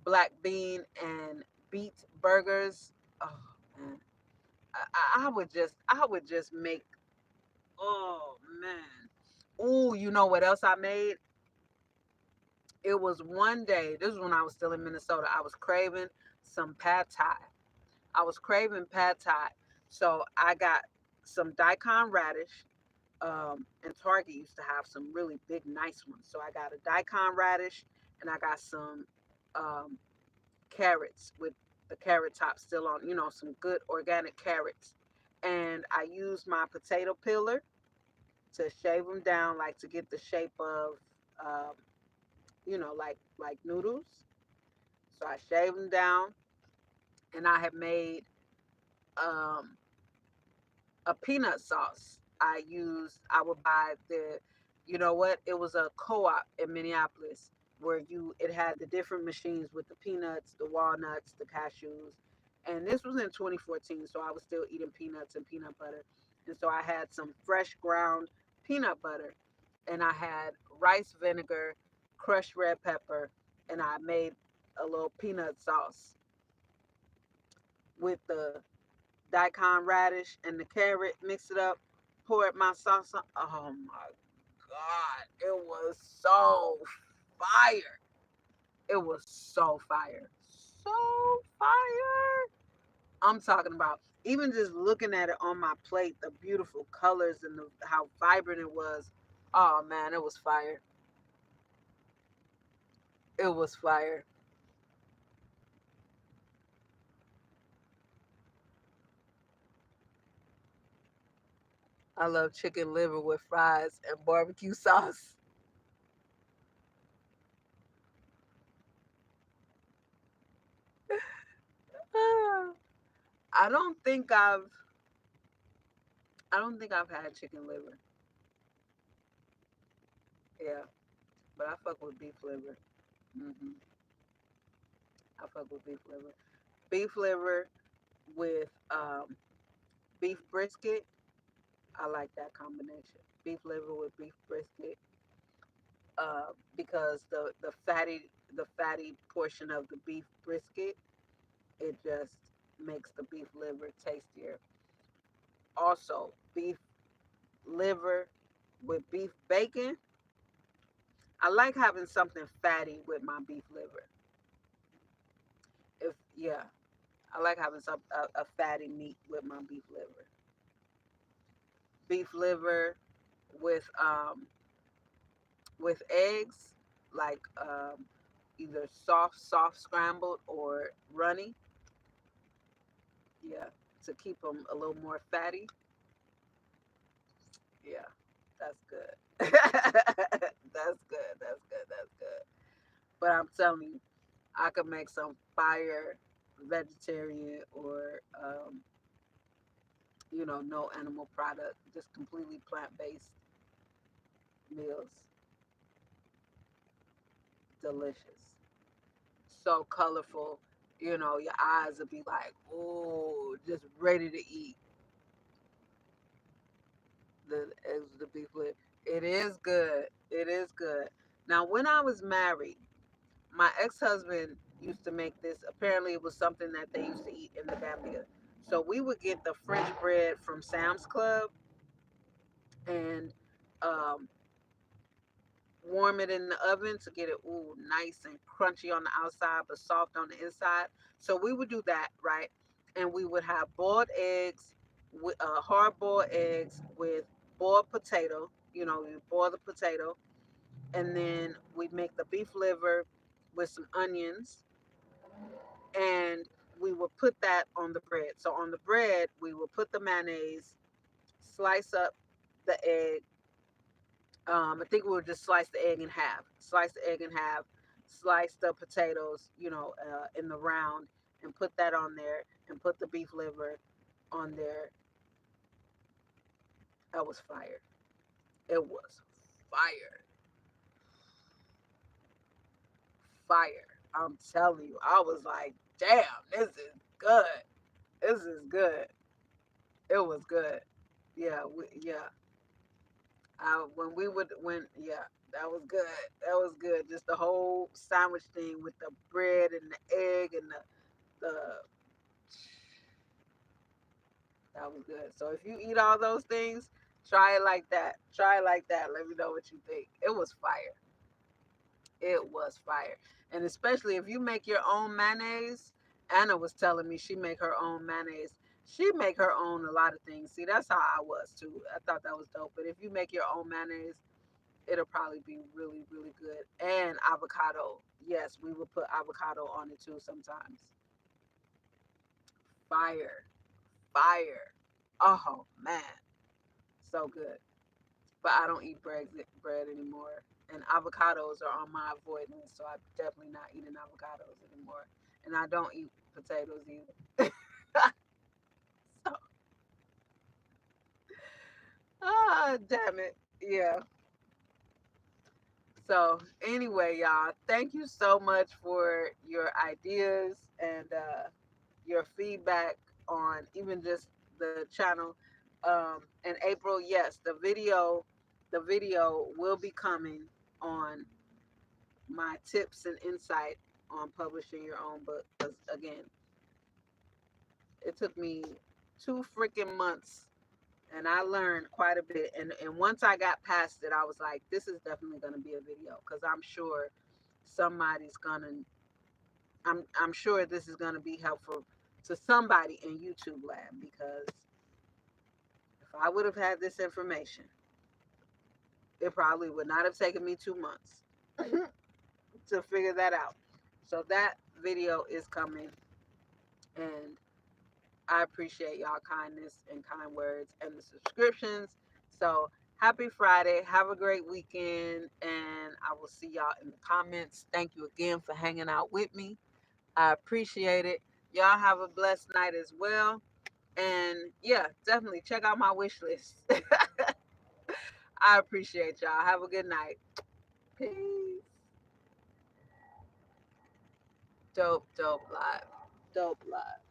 black bean and beet burgers. Oh man, I would just make. Oh man, ooh, you know what else I made? It was one day. This was when I was still in Minnesota. I was craving some pad thai. I was craving pad thai, so I got some daikon radish. And Target used to have some really big, nice ones. So I got a daikon radish, and I got some um, carrots with the carrot top still on. Some good organic carrots. And I used my potato peeler to shave them down, like to get the shape of, um, like noodles. So I shaved them down, and I had made um, a peanut sauce. I would buy you know what? It was a co-op in Minneapolis where it had the different machines with the peanuts, the walnuts, the cashews. And this was in 2014, so I was still eating peanuts and peanut butter. And so I had some fresh ground peanut butter, and I had rice vinegar, crushed red pepper, and I made a little peanut sauce with the daikon radish and the carrot, mix it up, pour it my sauce on. Oh my God. It was so fire. It was so fire. So fire. I'm talking about even just looking at it on my plate, the beautiful colors and how vibrant it was. Oh man, it was fire. It was fire. I love chicken liver with fries and barbecue sauce. I don't think I've had chicken liver. Yeah, but I fuck with beef liver. hmm I fuck with beef liver. Beef liver with beef brisket. I like that combination. Beef liver with beef brisket, because the fatty portion of the beef brisket, it just makes the beef liver tastier. Also, beef liver with beef bacon. I like having something fatty with my beef liver. If yeah, I like having a fatty meat with my beef liver. Beef liver with with eggs, like either soft scrambled or runny. Yeah, to keep them a little more fatty. Yeah, that's good. That's good. That's good. That's good. But I'm telling you, I could make some fire vegetarian or no animal product, just completely plant based meals. Delicious. So colorful. Your eyes will be like, oh, just ready to eat the beef liver. It is good. It is good. Now, when I was married, my ex-husband used to make this. Apparently, it was something that they used to eat in the Gambia. So we would get the French bread from Sam's Club and um, warm it in the oven to get it nice and crunchy on the outside but soft on the inside. So we would do that, right? And we would have boiled eggs, with hard boiled eggs with boiled potato. You boil the potato, and then we'd make the beef liver with some onions, and we would put that on the bread. So on the bread, we would put the mayonnaise, slice up the egg. I think we would just slice the egg in half. Slice the egg in half. Slice the potatoes, in the round, and put that on there, and put the beef liver on there. That was fire. It was fire, fire. I'm telling you, I was like, damn, this is good. This is good. It was good. Yeah, yeah. Yeah, that was good. That was good. Just the whole sandwich thing with the bread and the egg and the that was good. So if you eat all those things, try it like that. Try it like that. Let me know what you think. It was fire. It was fire. And especially if you make your own mayonnaise. Anna was telling me she make her own mayonnaise. She make her own a lot of things. See, that's how I was too. I thought that was dope. But if you make your own mayonnaise, it'll probably be really, really good. And avocado. Yes, we will put avocado on it too sometimes. Fire. Fire. Oh man. So good. But I don't eat bread anymore. And avocados are on my avoidance, so I'm definitely not eating avocados anymore. And I don't eat potatoes either. So, damn it. Yeah. So, anyway, y'all, thank you so much for your ideas and your feedback on even just the channel. And April, yes, the video will be coming on my tips and insight on publishing your own book. Because again, it took me 2 freaking months, and I learned quite a bit. And once I got past it, I was like, this is definitely going to be a video because I'm sure somebody's gonna. I'm sure this is going to be helpful to somebody in YouTube land because if I would have had this information, it probably would not have taken me 2 months to figure that out. So that video is coming, and I appreciate y'all kindness and kind words and the subscriptions. So happy Friday. Have a great weekend. And I will see y'all in the comments. Thank you again for hanging out with me. I appreciate it. Y'all have a blessed night as well. And yeah, definitely check out my wish list. I appreciate y'all. Have a good night. Peace. Dope, dope live. Dope live.